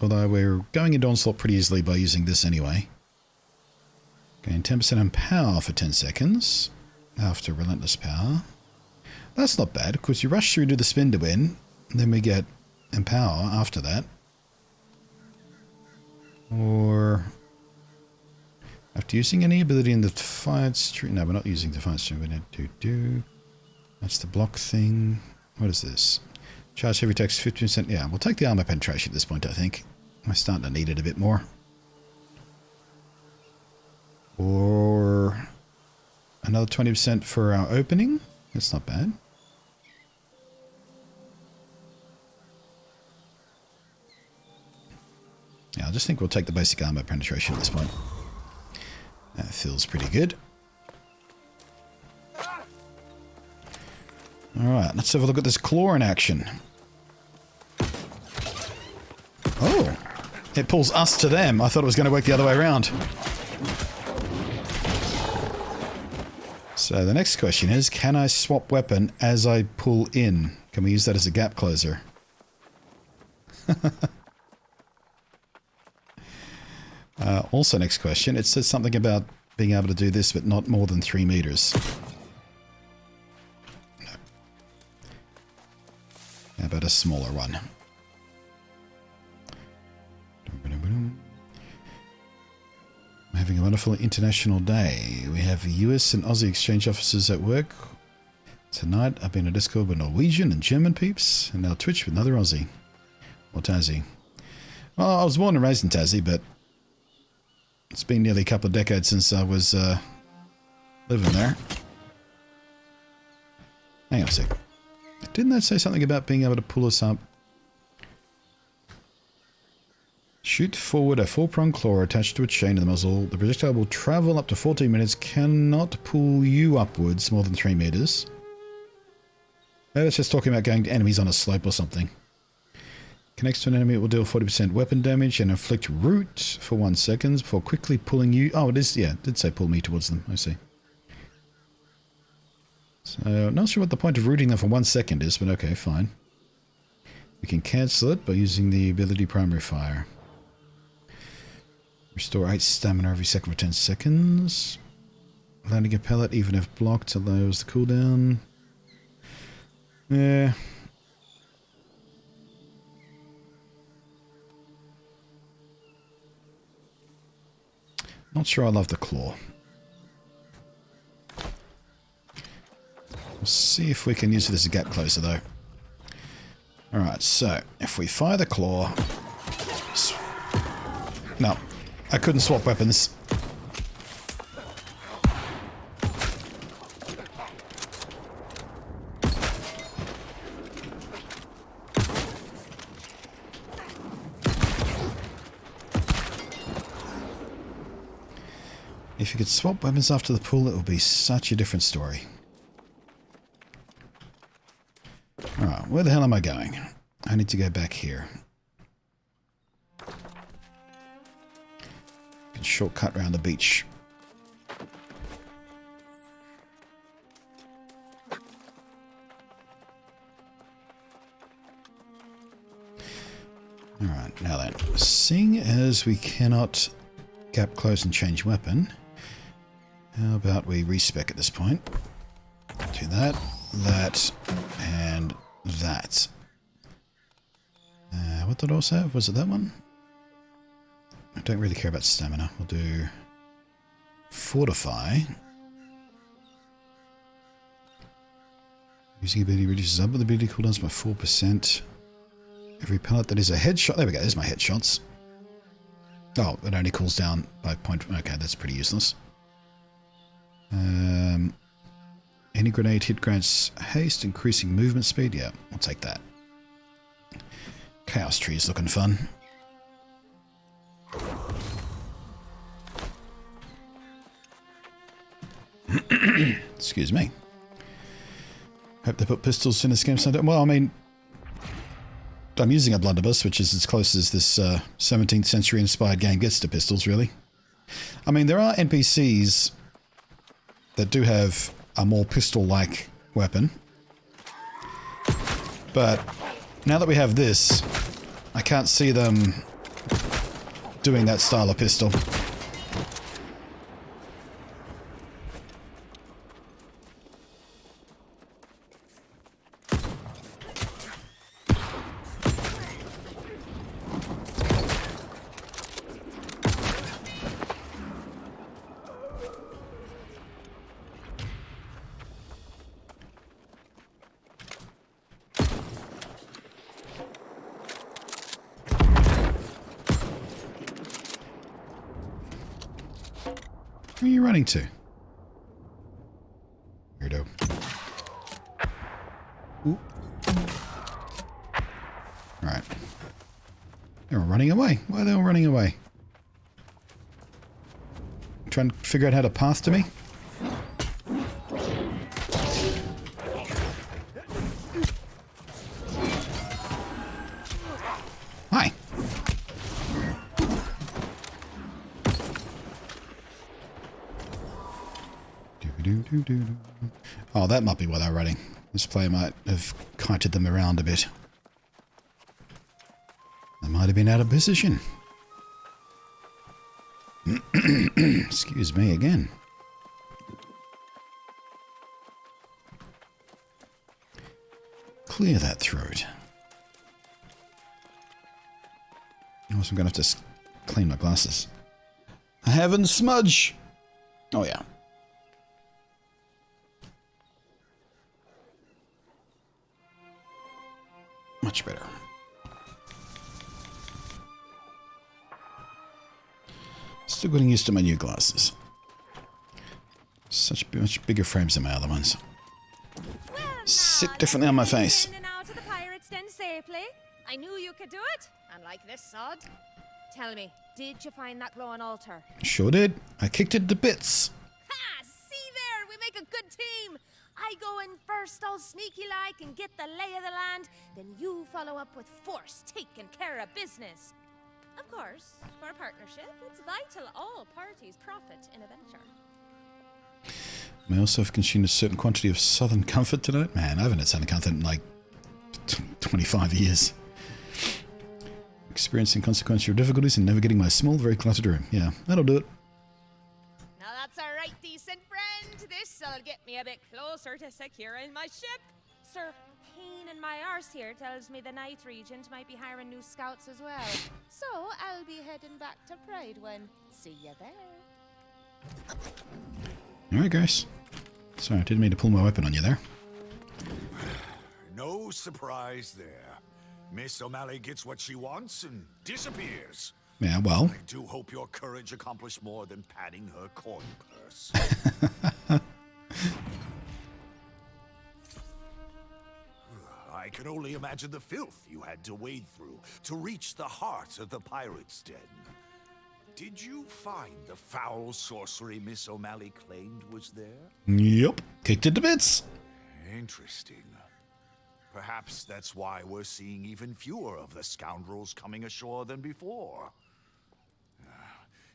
Although we're going into onslaught pretty easily by using this anyway. Gain 10% on power for 10 seconds. After relentless power. That's not bad, because you rush through to the spin to win. And then we get empower after that. Or after using any ability in the Defiant Stream. No, we're not using Defiant Stream. We need to do. That's the block thing. What is this? Charge heavy attacks 15%. Yeah, we'll take the armor penetration at this point, I think. I'm starting to need it a bit more. Or another 20% for our opening. That's not bad. Yeah, I just think we'll take the basic armor penetration at this point. That feels pretty good. Alright, let's have a look at this claw in action. Oh! It pulls us to them. I thought it was going to work the other way around. So the next question is, can I swap weapon as I pull in? Can we use that as a gap closer? Also, next question. It says something about being able to do this, but not more than 3 meters. No. How about a smaller one? We're having a wonderful international day. We have US and Aussie exchange officers at work. Tonight, I've been on Discord with Norwegian and German peeps, and now Twitch with another Aussie. Or Tassie. Well, I was born and raised in Tassie, but it's been nearly a couple of decades since I was living there. Hang on a sec. Didn't that say something about being able to pull us up? Shoot forward a 4-pronged claw attached to a chain in the muzzle. The projectile will travel up to 14 minutes. Cannot pull you upwards more than 3 meters. Maybe it's just talking about going to enemies on a slope or something. Connects to an enemy, it will deal 40% weapon damage and inflict root for 1 second before quickly pulling you... Oh, it is, yeah, it did say pull me towards them. I see. So, not sure what the point of rooting them for 1 second is, but okay, fine. We can cancel it by using the ability primary fire. Restore 8 stamina every second for 10 seconds. Landing a pellet, even if blocked, allows the cooldown. Yeah. Not sure I love the claw. We'll see if we can use it as a gap closer, though. Alright, so if we fire the claw... No, I couldn't swap weapons. If you could swap weapons after the pool, it would be such a different story. Alright, where the hell am I going? I need to go back here. Can shortcut around the beach. Alright, now then. Seeing as we cannot gap close and change weapon, how about we respec at this point? Do that, that, and that. What did I also have? Was it that one? I don't really care about stamina. We'll do fortify. Using ability reduces up with ability cooldowns by 4%. Every pellet that is a headshot. There we go. There's my headshots. Oh, it only cools down by point. Okay, that's pretty useless. Any grenade hit grants haste, increasing movement speed. Yeah, I'll take that. Chaos tree is looking fun. Excuse me. Hope they put pistols in this game sometime. Well, I mean, I'm using a blunderbuss, which is as close as this 17th century inspired game gets to pistols, really. I mean, there are NPCs that do have a more pistol-like weapon. But now that we have this, I can't see them doing that style of pistol. Where are you running to? Weirdo. Ooh. Alright. They're all running away. Why are they all running away? Trying to figure out how to path to me? Hi. Oh, that might be why they're running. This player might have kited them around a bit. They might have been out of position. Excuse me again. Clear that throat. Also, I'm going to have to clean my glasses. I haven't smudge! Oh, yeah. Much better. Still getting used to my new glasses. Such much bigger frames than my other ones. Well, Sit differently on my face. In and out of the pirates' den safely. I knew you could do it. Unlike this sod. Tell me, did you find that glowing altar? Sure did. I kicked it to bits. Ha! See there, we make a good team. I go in first, all sneaky-like, and get the lay of the land. Then you follow up with force, taking care of business. Of course, for a partnership, it's vital all parties profit in a venture. May I also have consumed a certain quantity of Southern Comfort tonight? Man, I haven't had Southern Comfort in like 25 years. Experiencing consequential difficulties and navigating my small, very cluttered room. Yeah, that'll do it. Now that's a right decent friend. This'll get me a bit closer to securing my ship. Sir, pain in my arse here tells me the Night Regent might be hiring new scouts as well. So I'll be heading back to Pride when. See you there. Alright, guys. Sorry, I didn't mean to pull my weapon on you there. No surprise there. Miss O'Malley gets what she wants and disappears. Yeah, well. I do hope your courage accomplished more than padding her coin purse. I can only imagine the filth you had to wade through to reach the heart of the pirate's den. Did you find the foul sorcery Miss O'Malley claimed was there? Yep. Kicked it to bits. Interesting. Perhaps that's why we're seeing even fewer of the scoundrels coming ashore than before.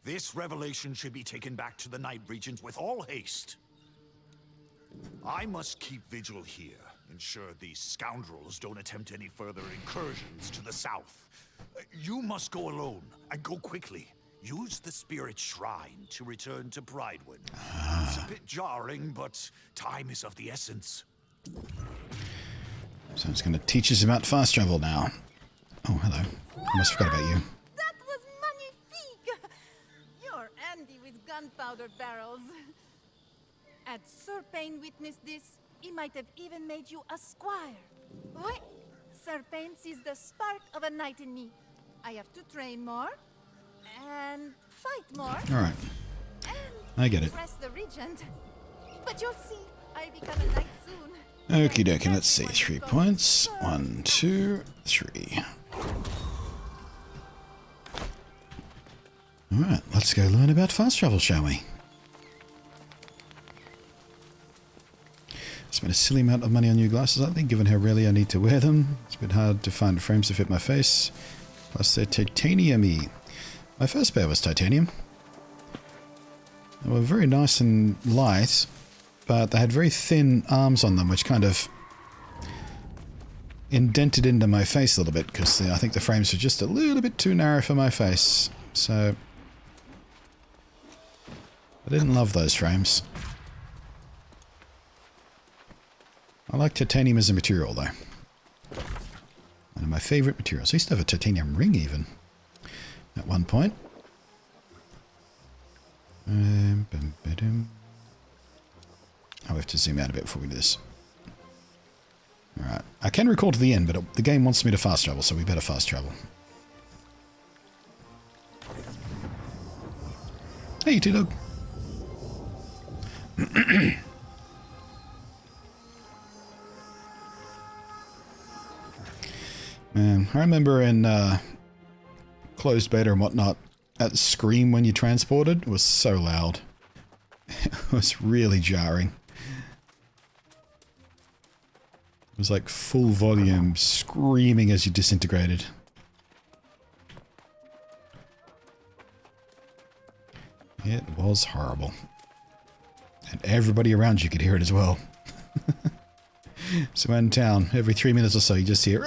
This revelation should be taken back to the Night Regent with all haste. I must keep vigil here, ensure these scoundrels don't attempt any further incursions to the south. You must go alone, and go quickly. Use the spirit shrine to return to Bridewood. It's a bit jarring, but time is of the essence. So it's going to teach us about fast travel now. Oh, hello. I almost forgot about you. That was magnifique! You're Andy with gunpowder barrels. Had Sir Payne witnessed this, he might have even made you a squire. Oui, Sir Payne sees the spark of a knight in me. I have to train more, and fight more, Alright. and I get it. impress the regent. But you'll see, I'll become a knight soon. Okie dokie, let's see. 3 points. 1, 2, 3. Alright, let's go learn about fast travel, shall we? Spent a silly amount of money on new glasses, I think, given how rarely I need to wear them. It's a bit hard to find frames to fit my face. Plus they're titanium-y. My first pair was titanium. They were very nice and light, but they had very thin arms on them, which kind of indented into my face a little bit, because I think the frames were just a little bit too narrow for my face. So I didn't love those frames. I like titanium as a material, though. One of my favourite materials. I used to have a titanium ring, even, at one point. Oh, we have to zoom out a bit before we do this. Alright. I can recall to the end, but the game wants me to fast travel, so we better fast travel. Hey, T-Dog. Man, I remember in closed beta and whatnot, that scream when you transported was so loud. It was really jarring. It was like full volume screaming as you disintegrated. It was horrible. And everybody around you could hear it as well. So in town, every 3 minutes or so, you just hear...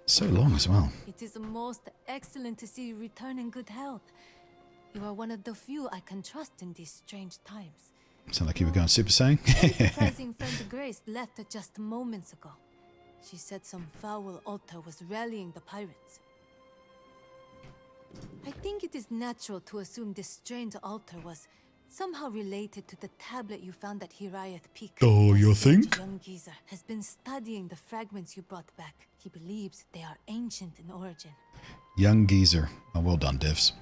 So long as well. It is most excellent to see you return in good health. You are one of the few I can trust in these strange times. Sound like you were going Super Saiyan? Surprising friend Grace left just moments ago. She said some foul altar was rallying the pirates. I think it is natural to assume this strange altar was somehow related to the tablet you found at Hiraeth Peak. Oh, you think? Young geezer has been studying the fragments you brought back. He believes they are ancient in origin. Young geezer. Oh, well done, Divs.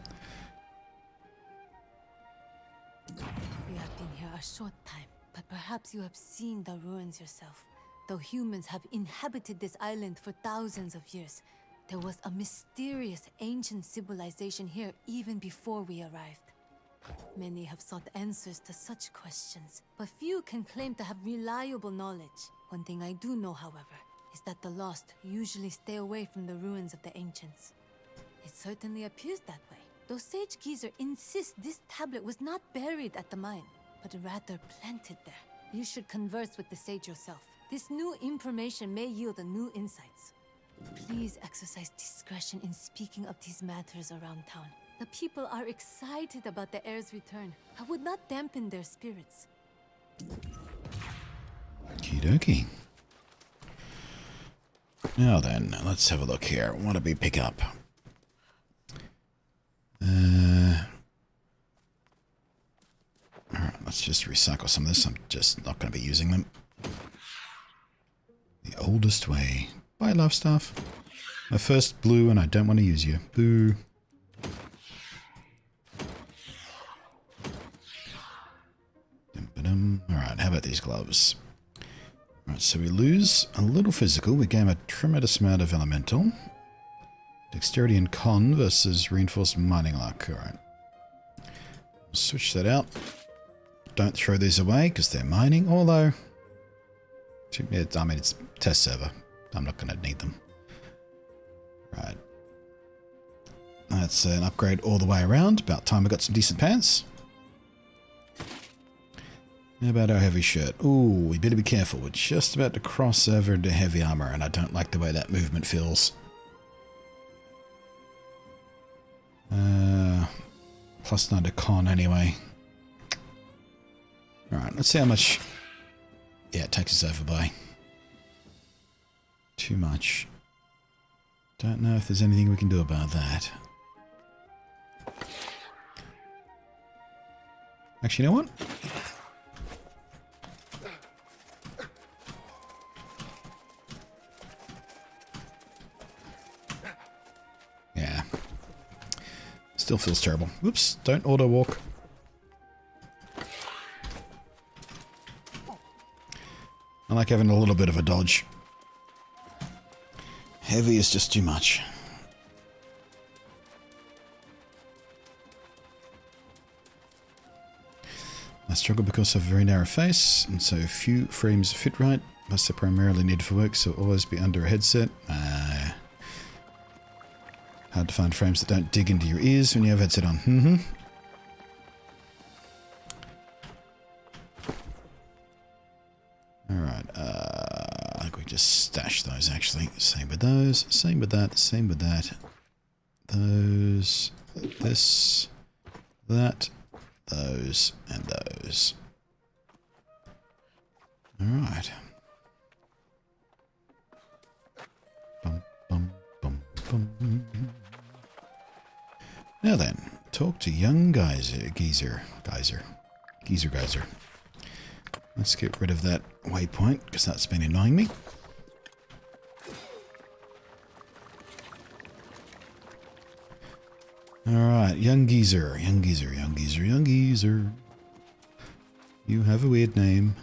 You have been here a short time, but perhaps you have seen the ruins yourself. Though humans have inhabited this island for thousands of years, there was a mysterious ancient civilization here even before we arrived. Many have sought answers to such questions, but few can claim to have reliable knowledge. One thing I do know, however, is that the lost usually stay away from the ruins of the ancients. It certainly appears that way, though Sage Geezer insists this tablet was not buried at the mine, but rather planted there. You should converse with the sage yourself. This new information may yield new insights. Please exercise discretion in speaking of these matters around town. The people are excited about the heir's return. I would not dampen their spirits. Okie dokie. Now then, let's have a look here. What did we pick up? Alright, let's just recycle some of this. I'm just not going to be using them. The oldest way. Bye, love stuff. My first blue, and I don't want to use you. Boo. Alright, how about these gloves? Right, so we lose a little physical. We gain a tremendous amount of elemental. Dexterity and con versus reinforced mining luck. Alright. Switch that out. Don't throw these away because they're mining, although... I mean, it's test server. I'm not going to need them. Right. That's an upgrade all the way around. About time we got some decent pants. How about our heavy shirt? Ooh, we better be careful. We're just about to cross over into heavy armor, and I don't like the way that movement feels. +9 to con anyway. Alright, let's see how much... Yeah, it takes us over by... too much. Don't know if there's anything we can do about that. Actually, you know what? Yeah. Still feels terrible. Whoops, don't auto walk. I like having a little bit of a dodge. Heavy is just too much. I struggle because I have a very narrow face, and so few frames fit right. Must are primarily needed for work, so always be under a headset. Hard to find frames that don't dig into your ears when you have a headset on. Alright, I think we just stash those actually. Same with those, same with that, same with that. Those, this, that, those, and those. Alright. Bum, bum, bum, bum. Now then, talk to young Geezer. Let's get rid of that waypoint, because that's been annoying me. Alright, young geezer. You have a weird name.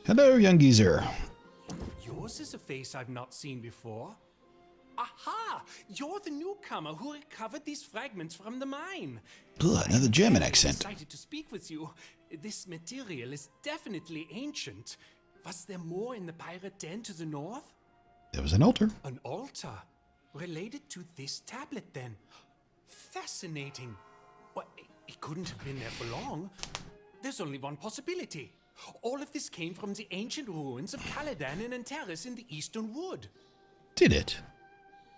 Hello, young geezer. Yours is a face I've not seen before. Aha! You're the newcomer who recovered these fragments from the mine. Ugh, another German accent. I'm excited to speak with you. This material is definitely ancient. Was there more in the pirate den to the north? There was an altar. An altar? Related to this tablet, then? Fascinating. Well, it couldn't have been there for long. There's only one possibility. All of this came from the ancient ruins of Caladan and Antares in the Eastern Wood. Did it?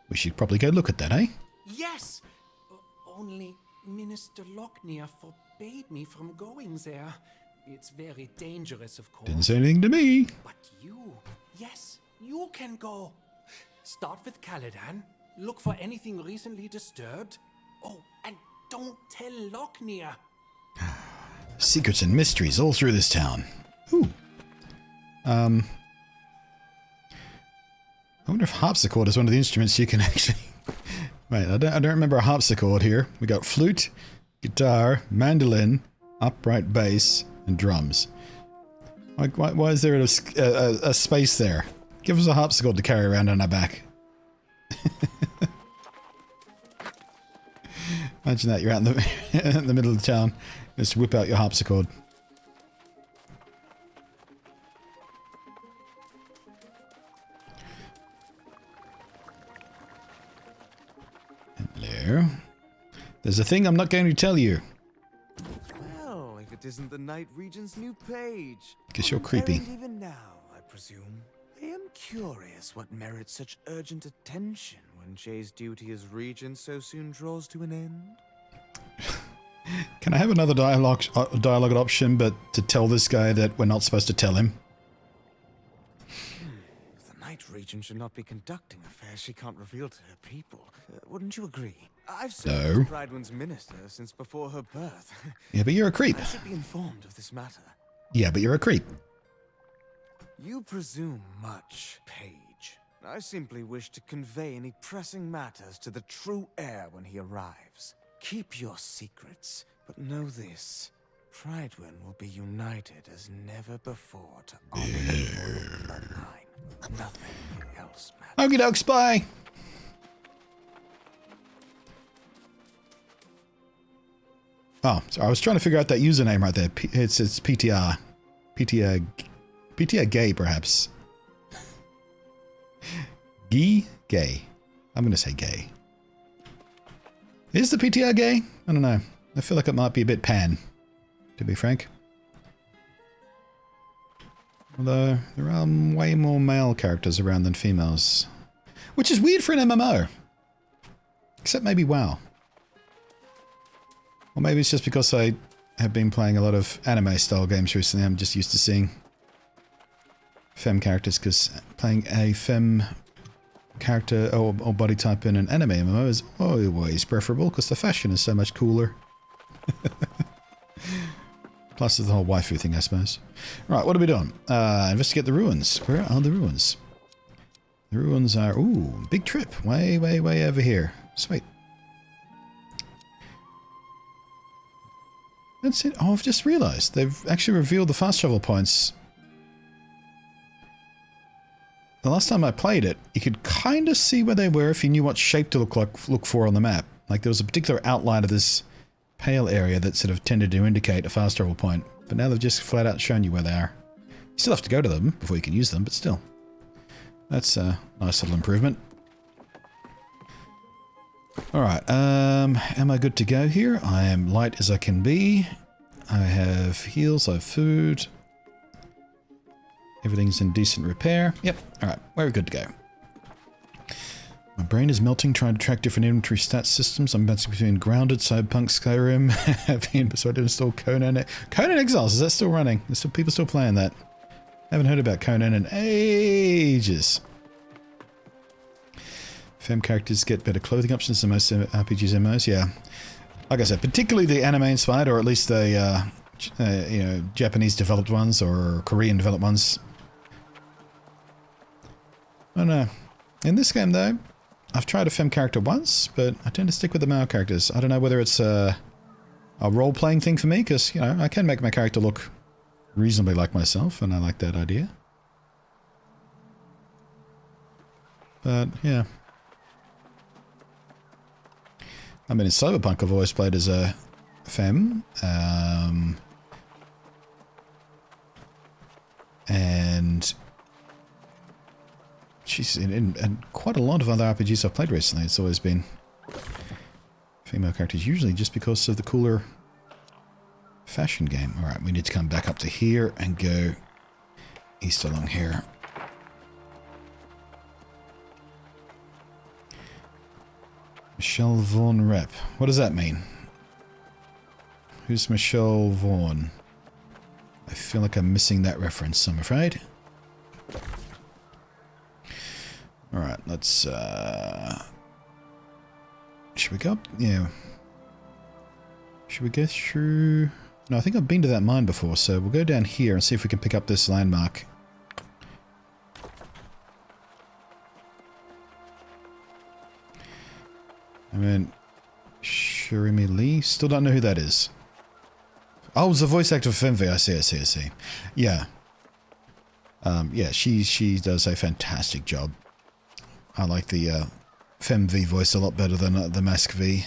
We should probably go look at that, eh? Yes! Only Minister Lochner forbade me from going there. It's very dangerous, of course. Didn't say anything to me. But you, yes, you can go. Start with Caladan, look for anything recently disturbed. Oh, and don't tell Lochner. Secrets and mysteries all through this town. Ooh. I wonder if harpsichord is one of the instruments you can actually... Wait, I don't remember a harpsichord here. We got flute, guitar, mandolin, upright bass, and drums. Like, why is there a space there? Give us a harpsichord to carry around on our back. Imagine that, you're out in the middle of the town. Just whip out your harpsichord. Hello. There's a thing I'm not going to tell you. Well, if it isn't the Night Regent's new page. Guess you're creepy. Even now, I presume. I am curious what merits such urgent attention when Jay's duty as regent so soon draws to an end. Can I have another dialogue option, but to tell this guy that we're not supposed to tell him? The Night Regent should not be conducting affairs she can't reveal to her people. Wouldn't you agree? I've served as Pridewood's minister since before her birth. Yeah, but you're a creep. I should be informed of this matter. Yeah, but you're a creep. You presume much, Page. I simply wish to convey any pressing matters to the true heir when he arrives. Keep your secrets, But know this. Pridewind will be united as never before to honor the royal bloodline. Nothing else matters. Okie doke, spy! Oh, sorry, I was trying to figure out that username right there. It's PTR. PTR gay, perhaps. Gay. I'm going to say gay. Is the PTR gay? I don't know. I feel like it might be a bit pan, to be frank. Although, there are way more male characters around than females. Which is weird for an MMO. Except maybe WoW. Or maybe it's just because I have been playing a lot of anime-style games recently. I'm just used to seeing femme characters, because playing a femme character or body type in an anime MMO is always preferable, because the fashion is so much cooler. Plus there's the whole waifu thing, I suppose. Right, what are we doing? Investigate the ruins. Where are the ruins? The ruins are... Ooh, big trip. Way over here. Sweet. That's it. Oh, I've just realized. They've actually revealed the fast travel points. The last time I played it, you could kind of see where they were if you knew what shape to look for on the map. Like, there was a particular outline of this pale area that sort of tended to indicate a fast travel point. But now they've just flat out shown you where they are. You still have to go to them before you can use them, but still. That's a nice little improvement. Alright, am I good to go here? I am light as I can be. I have heals, I have food. Everything's in decent repair. Yep, alright, we're good to go. My brain is melting trying to track different inventory stats systems. I'm bouncing between Grounded, Cyberpunk, Skyrim, having decided to install Conan. Conan Exiles, is that still running? There's still people still playing that. I haven't heard about Conan in ages. Femme characters get better clothing options than most RPGs and MMOs. Yeah, like I said, particularly the anime-inspired, or at least the you know, Japanese-developed ones or Korean-developed ones. I don't know. In this game, though, I've tried a femme character once, but I tend to stick with the male characters. I don't know whether it's a role-playing thing for me, because, you know, I can make my character look reasonably like myself, and I like that idea. But, yeah. I mean, in Cyberpunk, I've always played as a femme, and she's in quite a lot of other RPGs I've played recently. It's always been female characters, usually just because of the cooler fashion game. All right, we need to come back up to here and go east along here. Michelle Vaughan rep. What does that mean? Who's Michelle Vaughan? I feel like I'm missing that reference, I'm afraid. Alright, let's, should we go up? Yeah. Should we go through... No, I think I've been to that mine before, so we'll go down here and see if we can pick up this landmark. I mean, Shirimi Lee? Still don't know who that is. Oh, it's the voice actor for Femve. I see. Yeah. Yeah, she does a fantastic job. I like the Femve voice a lot better than the Mask V.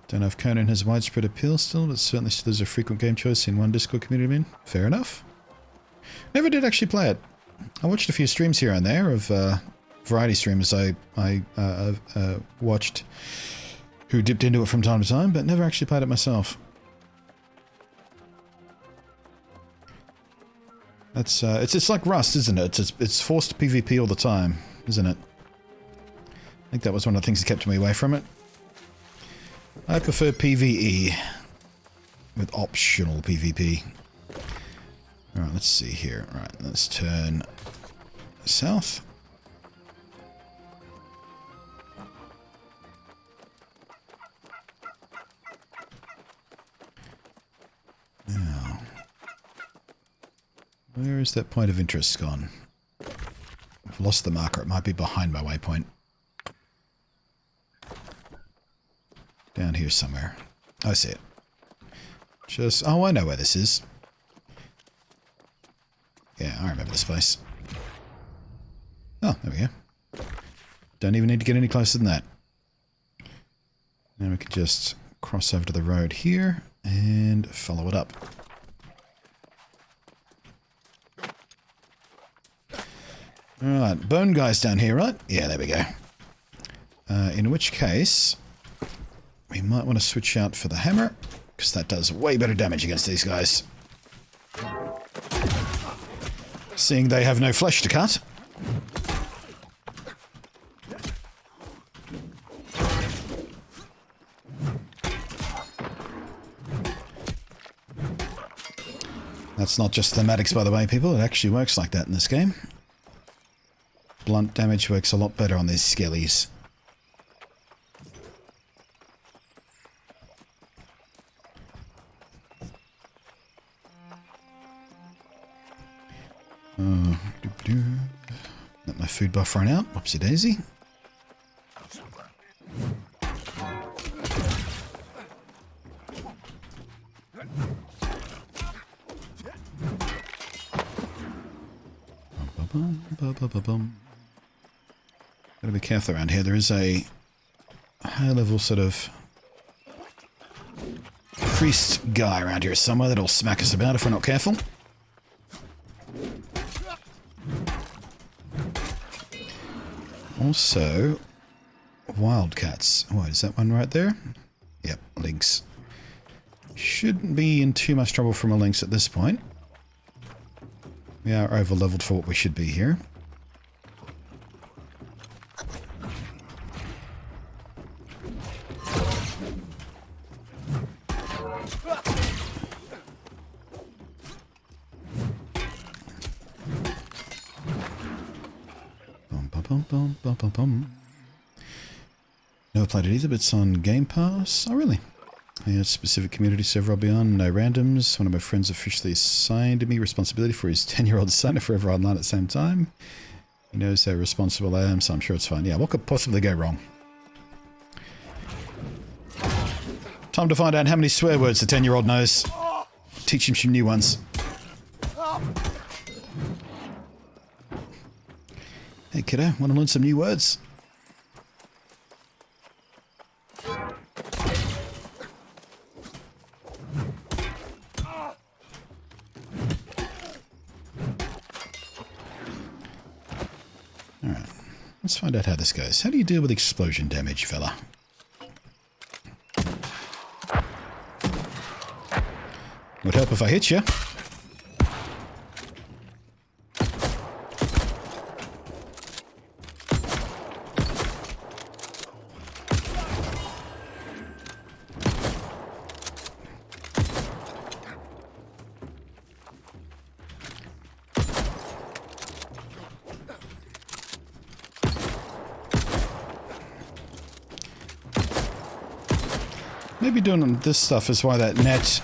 Don't know if Conan has widespread appeal still, but certainly still is a frequent game choice in one Discord community. In. Fair enough. Never did actually play it. I watched a few streams here and there of variety streamers I watched who dipped into it from time to time, but never actually played it myself. That's it's like Rust, isn't it? It's forced PvP all the time, isn't it? I think that was one of the things that kept me away from it. I prefer PvE with optional PvP. Alright, let's see here. Alright, let's turn south. Now, where is that point of interest gone? lost the marker. It might be behind my waypoint. Down here somewhere. I see it. Just... Oh, I know where this is. Yeah, I remember this place. Oh, there we go. Don't even need to get any closer than that. Now we can just cross over to the road here and follow it up. Alright, bone guy's down here, right? Yeah, there we go. In which case, we might want to switch out for the hammer, because that does way better damage against these guys. Seeing they have no flesh to cut. That's not just thematics, by the way, people. It actually works like that in this game. Blunt damage works a lot better on these skellies. Let my food buff run out. Whoopsie daisy. Gotta be careful around here. There is a high-level sort of priest guy around here somewhere that'll smack us about if we're not careful. Also, wildcats. Oh, is that one right there? Yep, lynx. Shouldn't be in too much trouble from a lynx at this point. We are over-leveled for what we should be here. Never played it either, but it's on Game Pass. Oh, really? I had a specific community server I'll be on. No randoms. One of my friends officially assigned me responsibility for his 10-year-old son if we're ever online at the same time. He knows how responsible I am, so I'm sure it's fine. Yeah, what could possibly go wrong? Time to find out how many swear words the 10-year-old knows. Teach him some new ones. Hey kiddo, want to learn some new words? Alright, let's find out how this goes. How do you deal with explosion damage, fella? Would help if I hit you. Maybe doing this stuff is why that net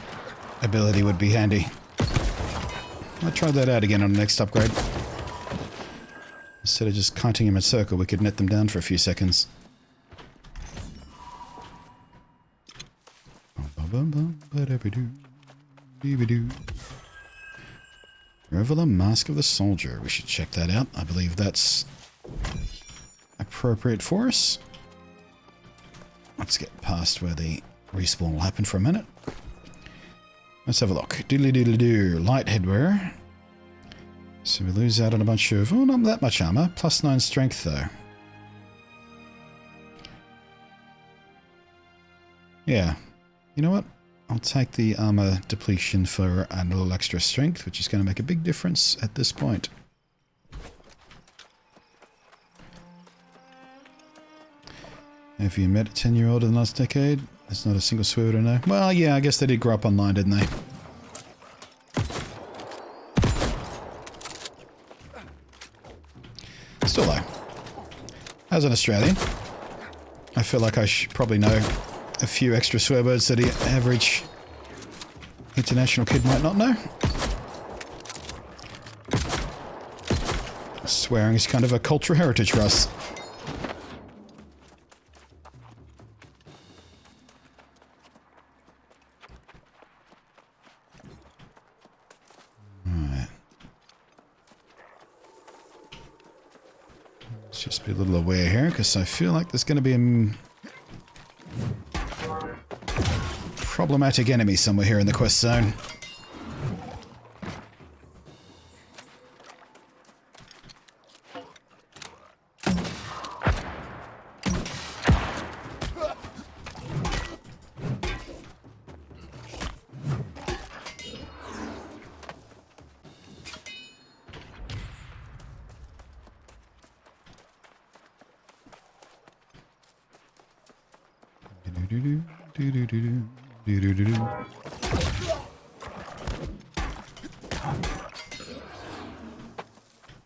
ability would be handy. I'll try that out again on the next upgrade. Instead of just counting them in a circle, we could net them down for a few seconds. Reveal Mask of the Soldier. We should check that out. I believe that's appropriate for us. Let's get past where the respawn will happen for a minute. Let's have a look. Doodly-doodly-doo. Light headwear. So we lose out on a bunch of... Oh, not that much armor. +9 strength, though. Yeah. You know what? I'll take the armor depletion for a little extra strength, which is going to make a big difference at this point. Have you met a 10-year-old in the last decade? There's not a single swear word I know. Well, yeah, I guess they did grow up online, didn't they? Still though, as an Australian, I feel like I should probably know a few extra swear words that the average international kid might not know. Swearing is kind of a cultural heritage for us. Alright. Let's just be a little aware here, because I feel like there's going to be a problematic enemy somewhere here in the quest zone. There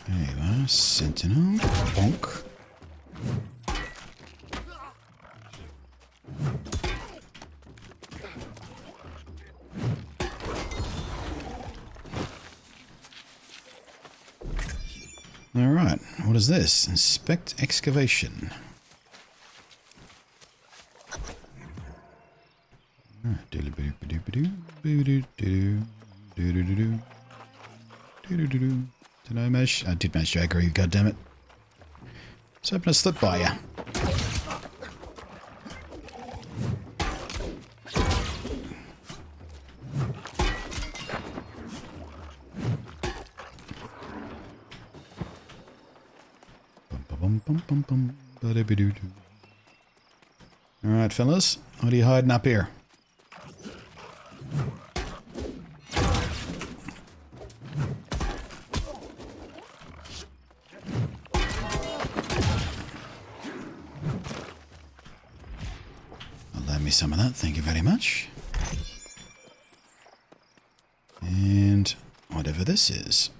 you are, Sentinel. Bonk. Alright, what is this? Inspect excavation. Did I manage? I did manage to aggro you, goddammit. Let's hoping to slip by you. Alright, fellas. What are you hiding up here? Allow me some of that, thank you very much. And whatever this is.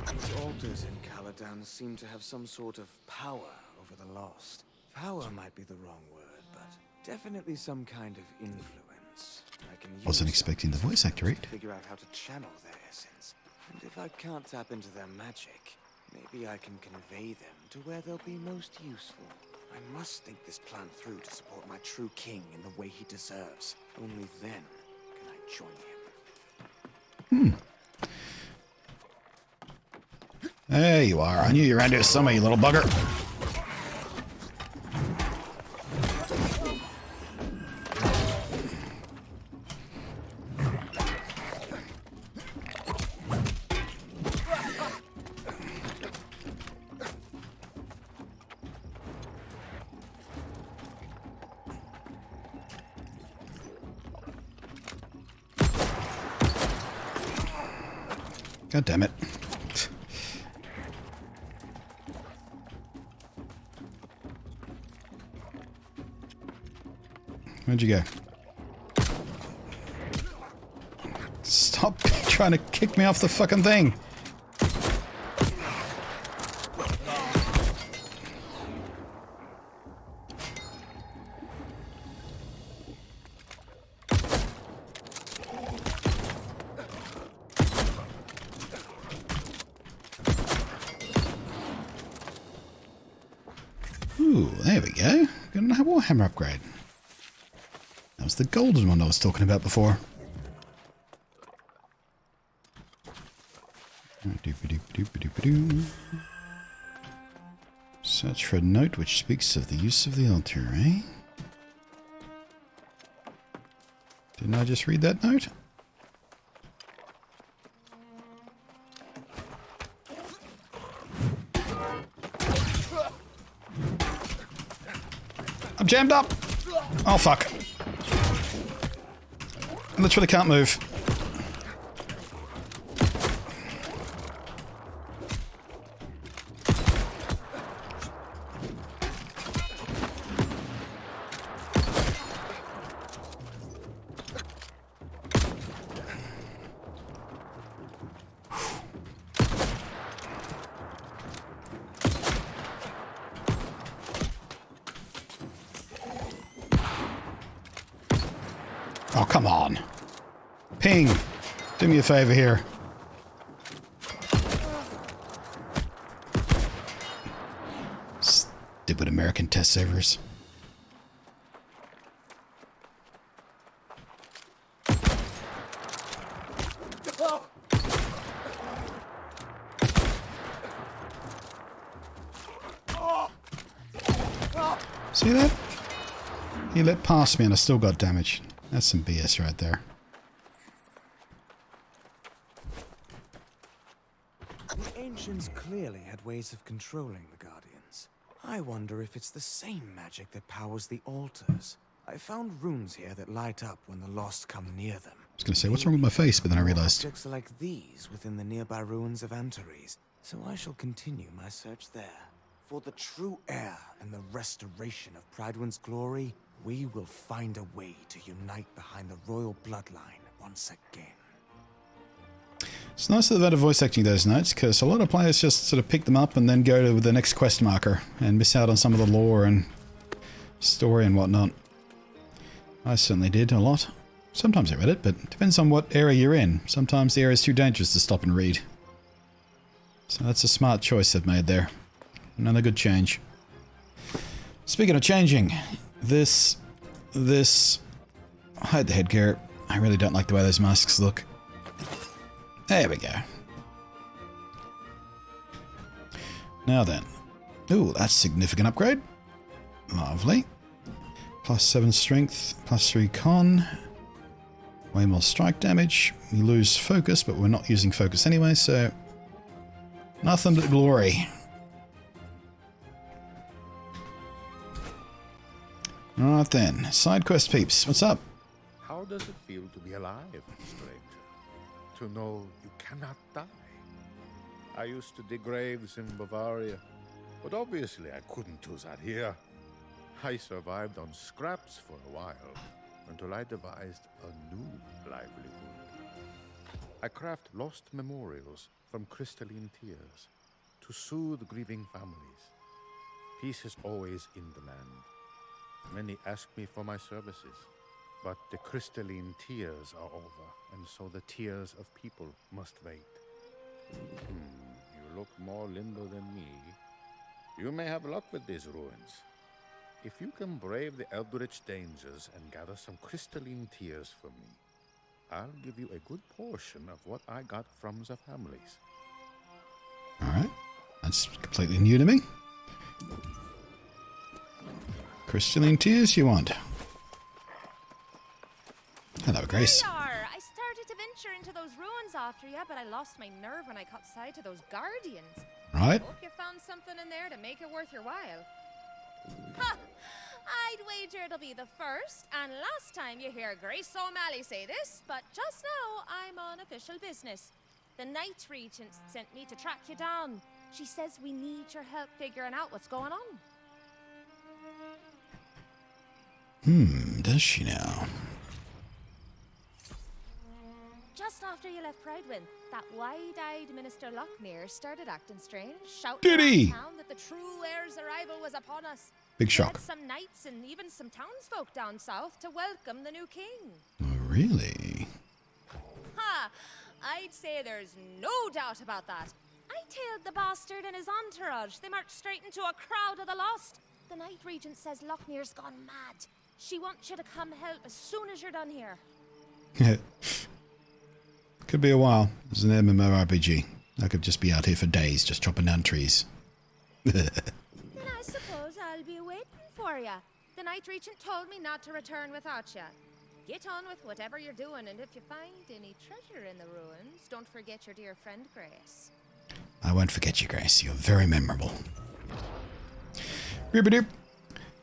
The altars in Caladan seem to have some sort of power over the lost. Power might be the wrong word, but definitely some kind of influence. I can use Wasn't expecting the voice actor to figure out how to channel their essence. And if I can't tap into their magic, maybe I can convey them to where they'll be most useful. I must think this plan through to support my true king in the way he deserves. Only then can I join him. There you are. I knew you were around here somewhere, you little bugger. God damn it. Where'd you go? Stop trying to kick me off the fucking thing. Ooh, there we go. Got a Warhammer upgrade. That was the golden one I was talking about before. Search for a note which speaks of the use of the altar, eh? Didn't I just read that note? I'm jammed up! Oh fuck. I literally can't move. Oh, come on. Ping. Do me a favor here. Stupid American test servers. See that? He let past me and I still got damage. That's some BS right there. The ancients clearly had ways of controlling the Guardians. I wonder if it's the same magic that powers the altars. I found runes here that light up when the lost come near them. I was going to say, what's wrong with my face? But then I realized. Objects like these within the nearby ruins of Antares. So I shall continue my search there. For the true heir and the restoration of Pridewind's glory, we will find a way to unite behind the royal bloodline once again. It's nice that they've added voice acting those notes, because a lot of players just sort of pick them up and then go to the next quest marker and miss out on some of the lore and story and whatnot. I certainly did a lot. Sometimes I read it, but it depends on what area you're in. Sometimes the area is too dangerous to stop and read. So that's a smart choice they've made there. Another good change. Speaking of changing, this hide the headgear. I really don't like the way those masks look. There we go. Now then. Ooh, that's a significant upgrade. Lovely. +7 strength, +3 con. Way more strike damage. We lose focus, but we're not using focus anyway, so nothing but glory. Alright then, side quest peeps, what's up? How does it feel to be alive, stranger? To know you cannot die? I used to dig graves in Bavaria, but obviously I couldn't do that here. I survived on scraps for a while, until I devised a new livelihood. I craft lost memorials from crystalline tears, to soothe grieving families. Peace is always in demand. Many ask me for my services, but the crystalline tears are over, and so the tears of people must wait. You look more limber than me. You may have luck with these ruins. If you can brave the eldritch dangers and gather some crystalline tears for me, I'll give you a good portion of what I got from the families. Alright, that's completely new to me. Crystalline tears you want. Hello, Grace. There you are. I started to venture into those ruins after you, but I lost my nerve when I caught sight of those guardians. Right. Hope you found something in there to make it worth your while. Ha! I'd wager it'll be the first and last time you hear Grace O'Malley say this, but just now I'm on official business. The Night Regent sent me to track you down. She says we need your help figuring out what's going on. Does she now? Just after you left Pridewind, that wide-eyed Minister Lochmere started acting strange, shouting Did he? around town that the true heir's arrival was upon us. Big We shock. had some knights and even some townsfolk down south to welcome the new king. Oh, really? Ha! I'd say there's no doubt about that. I tailed the bastard and his entourage. They marched straight into a crowd of the lost. The Night Regent says Lochmere's gone mad. She wants you to come help as soon as you're done here. Could be a while. It's an MMORPG. I could just be out here for days, just chopping down trees. Then I suppose I'll be waiting for you. The Night Regent told me not to return without you. Get on with whatever you're doing, and if you find any treasure in the ruins, don't forget your dear friend Grace. I won't forget you, Grace. You're very memorable. Boop-a-doop.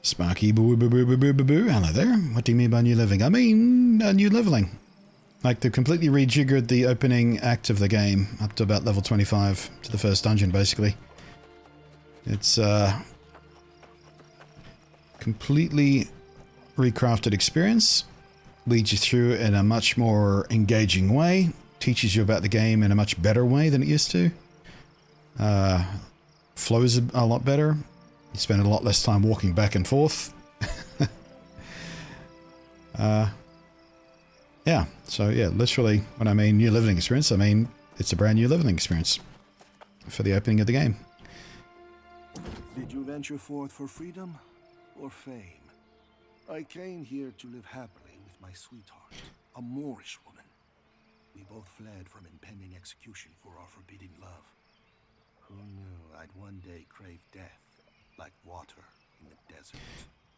Sparky boo boo boo boo boo boo boo. Hello there. What do you mean by new leveling? I mean new leveling. Like they've completely rejiggered the opening act of the game up to about level 25 to the first dungeon, basically. It's completely recrafted experience. Leads you through in a much more engaging way. Teaches you about the game in a much better way than it used to. Flows a lot better. You spend a lot less time walking back and forth. Yeah, so yeah, literally, when I mean new leveling experience, I mean it's a brand new leveling experience for the opening of the game. Did you venture forth for freedom or fame? I came here to live happily with my sweetheart, a Moorish woman. We both fled from impending execution for our forbidden love. Who knew I'd one day crave death like water in the desert?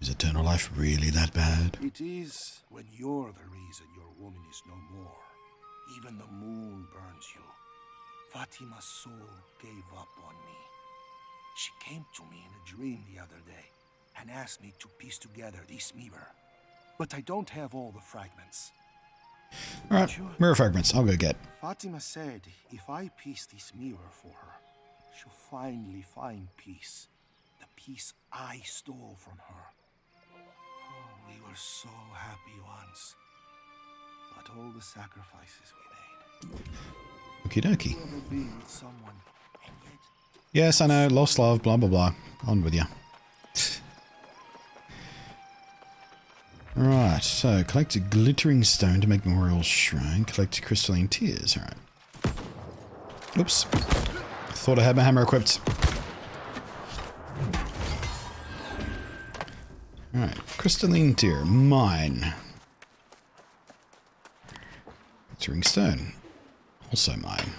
Is eternal life really that bad? It is when you're the reason your woman is no more. Even the moon burns you. Fatima's soul gave up on me. She came to me in a dream the other day and asked me to piece together this mirror. But I don't have all the fragments. Alright, mirror fragments, I'll go get. Fatima said if I piece this mirror for her, she'll finally find peace. The peace I stole from her. Oh, we were so happy once. But all the sacrifices we made. Okie dokie. Never been with someone, and yet Yes, I know, lost love, blah blah blah. On with you. Right, so collect a glittering stone to make memorial shrine. Collect crystalline tears. Alright. Oops. Thought I had my hammer equipped. Alright, crystalline tear. Mine. Glittering stone. Also mine.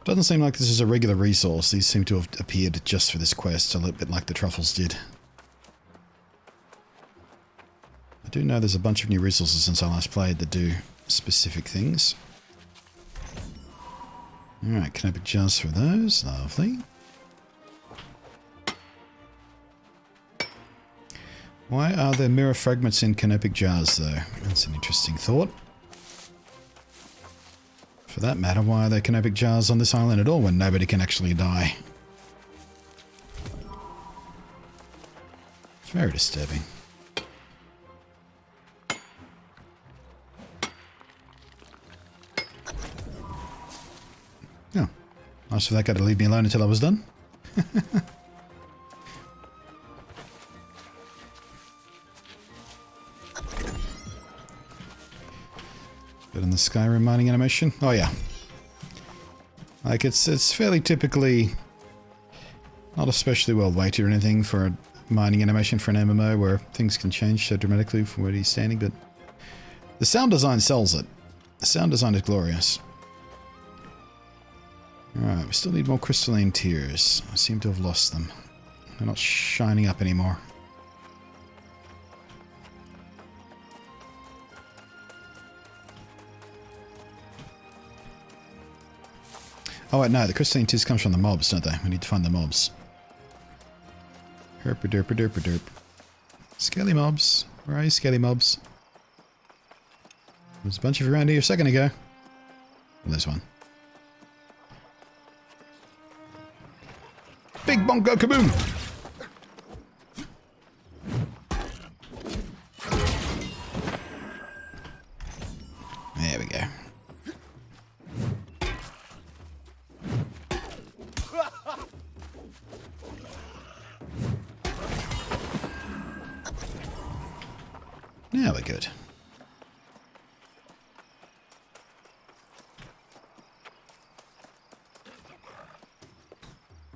Doesn't seem like this is a regular resource. These seem to have appeared just for this quest, a little bit like the truffles did. I do know there's a bunch of new resources since I last played that do specific things. Alright, canopic jars for those. Lovely. Why are there mirror fragments in canopic jars, though? That's an interesting thought. For that matter, why are there canopic jars on this island at all when nobody can actually die? It's very disturbing. Oh, nice for that guy to leave me alone until I was done. Bit in the Skyrim mining animation. Oh yeah. Like it's fairly typically not especially well weighted or anything for a mining animation for an MMO where things can change so dramatically from where he's standing, but the sound design sells it. The sound design is glorious. Alright, we still need more crystalline tears. I seem to have lost them. They're not shining up anymore. Oh wait, no, the crystalline tears comes from the mobs, don't they? We need to find the mobs. Herpa derpa derpa derp. Skelly mobs. Where are you, skelly mobs? There's a bunch of you around here a second ago. Well, there's one. Big bongo kaboom! There we go. Now we're good.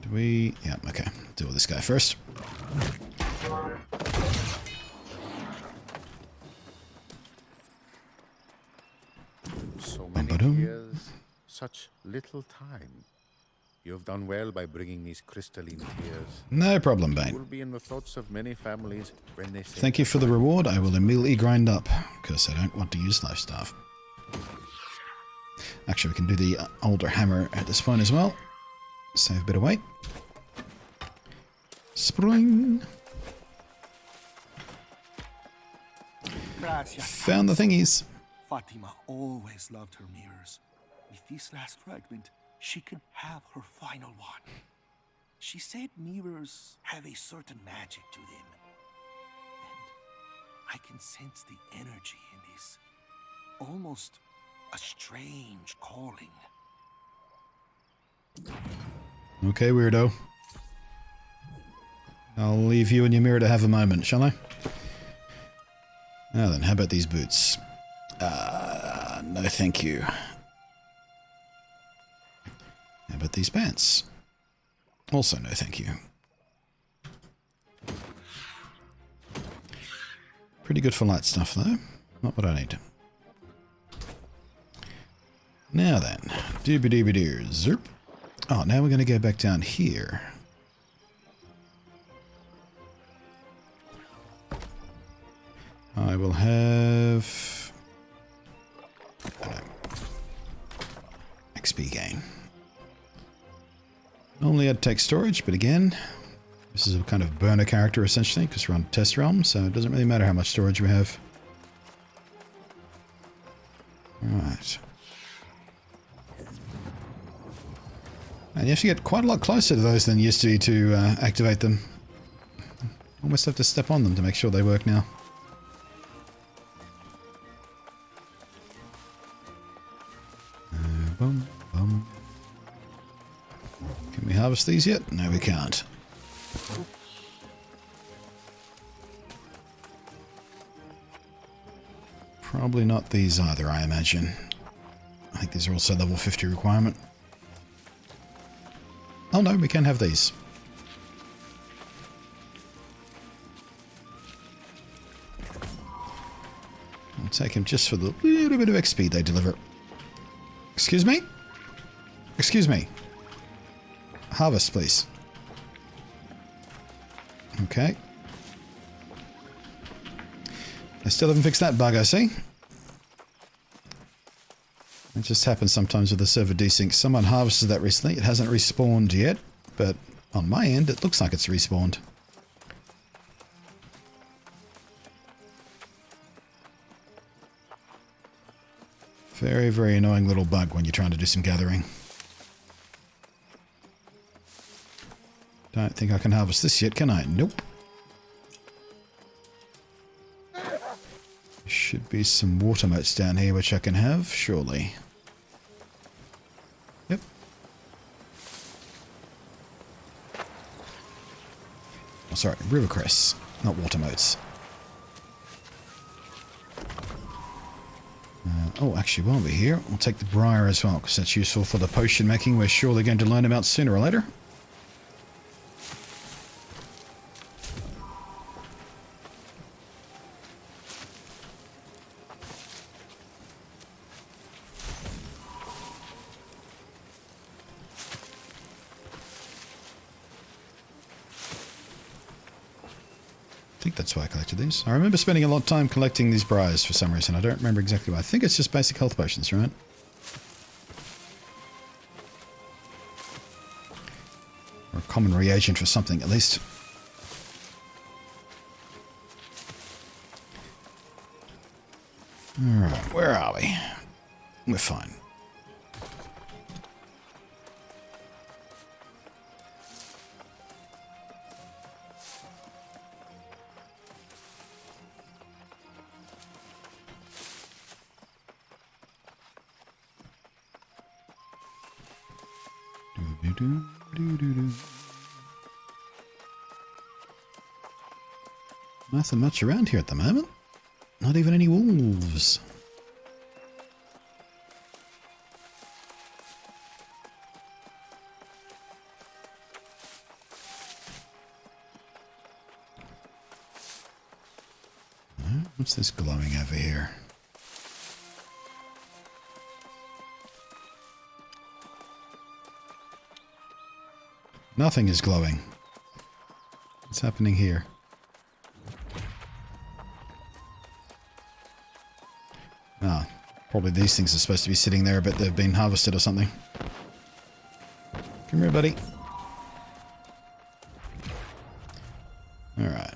Do we... Yeah, okay. Deal with this guy first. So many years, such little time. You have done well by bringing these crystalline tears. No problem, Bane. Will be in the thoughts of many families when they say Thank you for the reward. I will immediately grind up, because I don't want to use life staff. Actually, we can do the older hammer at this point as well. Save a bit of weight. Spring. Found the thingies. Fatima always loved her mirrors. With this last fragment, she can have her final one. She said mirrors have a certain magic to them. And I can sense the energy in this. Almost a strange calling. Okay, weirdo. I'll leave you and your mirror to have a moment, shall I? Now then, how about these boots? No thank you. but these pants. Also, no thank you. Pretty good for light stuff, though. Not what I need. Now then. Doobie-doobie-doo. Zerp. Oh, now we're going to go back down here. I will have... I don't know. XP gain. Normally I'd take storage, but again, this is a kind of burner character essentially, because we're on test realm, so it doesn't really matter how much storage we have. Alright. And you have to get quite a lot closer to those than you used to activate them. Almost have to step on them to make sure they work now. Bum, bum. Can we harvest these yet? No, we can't. Probably not these either, I imagine. I think these are also level 50 requirement. Oh no, we can have these. I'll take him just for the little bit of XP they deliver. Excuse me? Excuse me. Harvest, please. Okay. I still haven't fixed that bug, I see. It just happens sometimes with the server desync. Someone harvested that recently. It hasn't respawned yet, but on my end, it looks like it's respawned. Very, very annoying little bug when you're trying to do some gathering. Don't think I can harvest this yet, can I? Nope. Should be some water motes down here which I can have, surely. Yep. Oh, sorry, river crests, not water motes. Oh, actually, while we're here, we'll take the briar as well, because that's useful for the potion making we're surely going to learn about sooner or later. I think that's why I collected these. I remember spending a lot of time collecting these briars for some reason. I don't remember exactly why. I think it's just basic health potions, right? Or a common reagent for something, at least. Alright, where are we? We're fine. Nothing much around here at the moment. Not even any wolves. What's this glowing over here? Nothing is glowing. What's happening here? Ah, probably these things are supposed to be sitting there, but they've been harvested or something. Come here, buddy. Alright.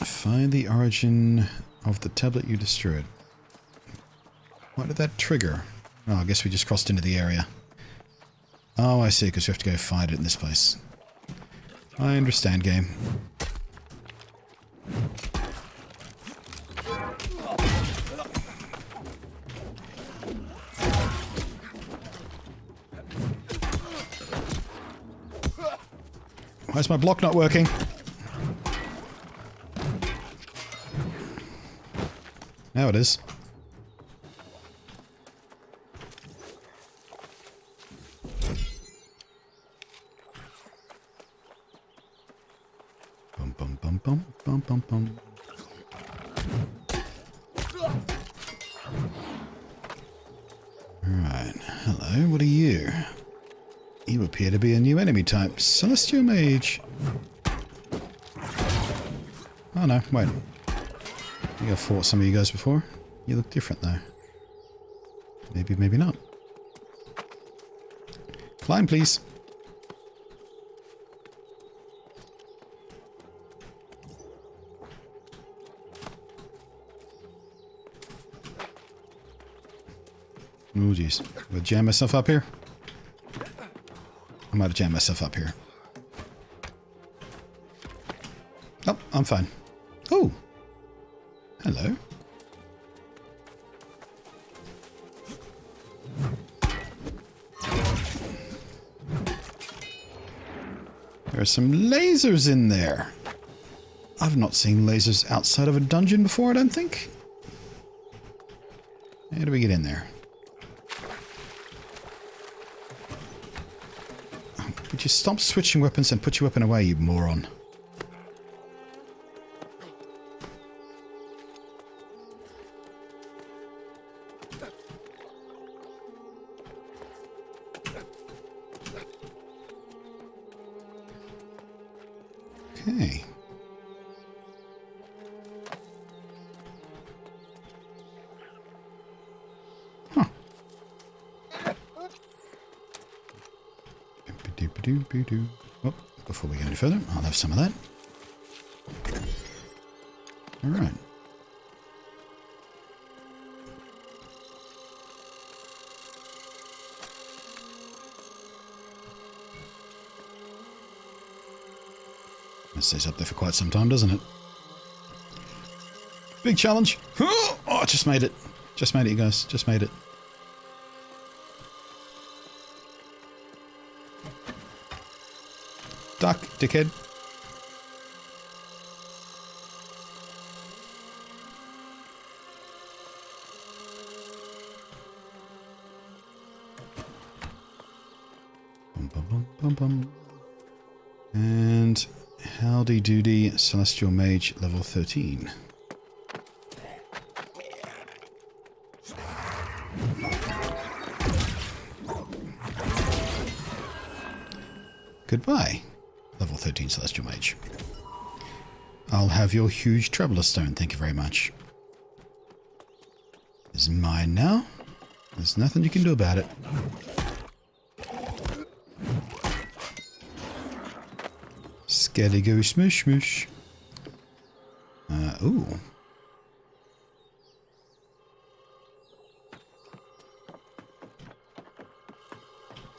Find the origin of the tablet you destroyed. Why did that trigger? Oh, I guess we just crossed into the area. Oh, I see, because we have to go find it in this place. I understand, game. Where's my block not working? Now it is. Bum bum bum bum bum bum bum. Alright, hello, what are you? You appear to be a new enemy type. Celestial Mage. Oh no, wait. I think I've fought some of you guys before. You look different though. Maybe, maybe not. Climb, please. Oh jeez. I'm gonna jam myself up here. I might have jammed myself up here. Oh, I'm fine. Oh! Hello. There are some lasers in there. I've not seen lasers outside of a dungeon before, I don't think. How do we get in there? Would you stop switching weapons and put your weapon away, you moron? Okay. Huh. Oh, before we go any further, I'll have some of that. All right. It stays up there for quite some time, doesn't it? Big challenge. Oh, I just made it. Just made it, you guys. Just made it. Duck, dickhead. Bum, bum, bum, bum, bum. And howdy doody, Celestial Mage level 13. Goodbye, level 13 Celestial Mage. I'll have your huge Traveler Stone, thank you very much. It's mine now. There's nothing you can do about it. Skelly go smush smush. Ooh.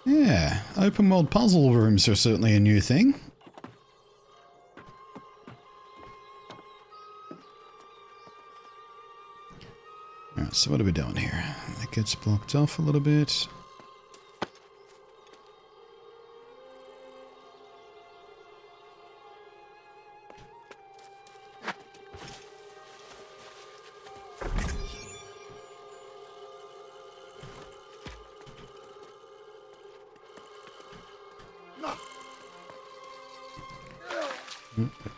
Yeah, open world puzzle rooms are certainly a new thing. Alright, so what are we doing here? It gets blocked off a little bit.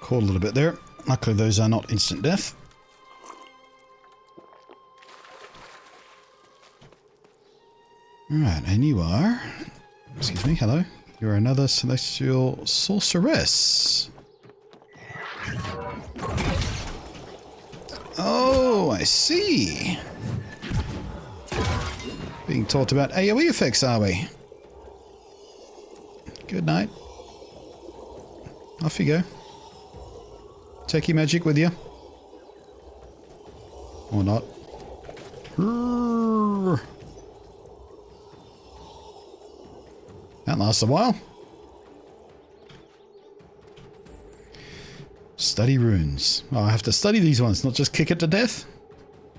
Caught a little bit there. Luckily those are not instant death. Alright, and you are... Excuse me, hello. You're another celestial sorceress. Oh, I see. Being taught about AoE effects, are we? Good night. Off you go. Take your magic with you. Or not. That lasts a while. Study runes. Oh, I have to study these ones, not just kick it to death.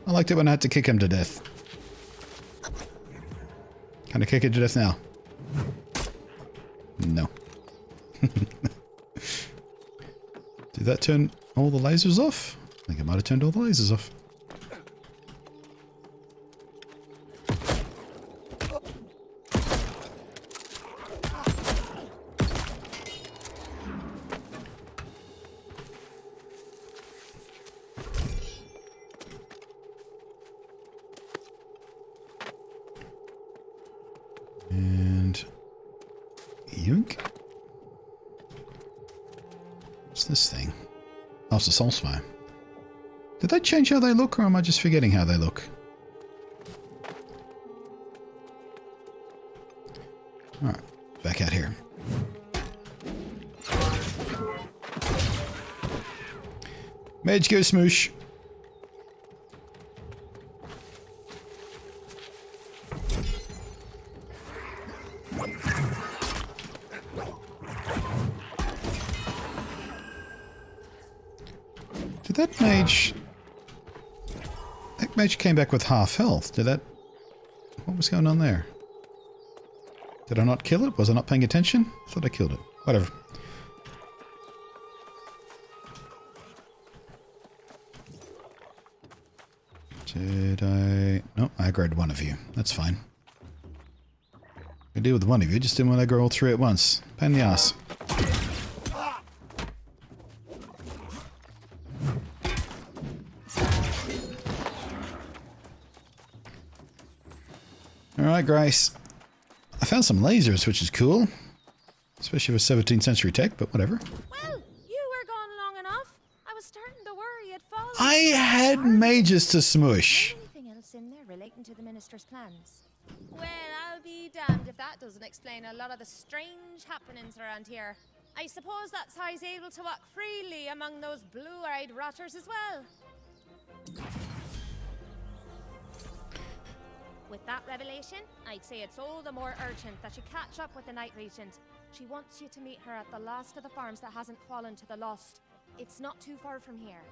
I liked it when I had to kick him to death. Can I kick it to death now? No. Did that turn all the lasers off? I think it might have turned all the lasers off. And yoink. What's this thing? Oh, it's a soul spire. Did they change how they look, or am I just forgetting how they look? Alright, back out here. Mage, go smoosh. Did that mage... That mage came back with half health. Did that... What was going on there? Did I not kill it? Was I not paying attention? I thought I killed it. Whatever. Did I... No, I aggroed one of you. That's fine. I deal with one of you, just didn't want to aggro all three at once. Pain in the ass. Alright, Grace. I found some lasers, which is cool. Especially for 17th century tech, but whatever. Well, you were gone long enough. I was starting to worry you'd fallen. I had mages to smush. Anything else in there relating to the minister's plans? Well, I'll be damned if that doesn't explain a lot of the strange happenings around here. I suppose that's how he's able to walk freely among those blue-eyed rotters as well. With that revelation, I'd say it's all the more urgent that you catch up with the Night Regent. She wants you to meet her at the last of the farms that hasn't fallen to the lost. It's not too far from here.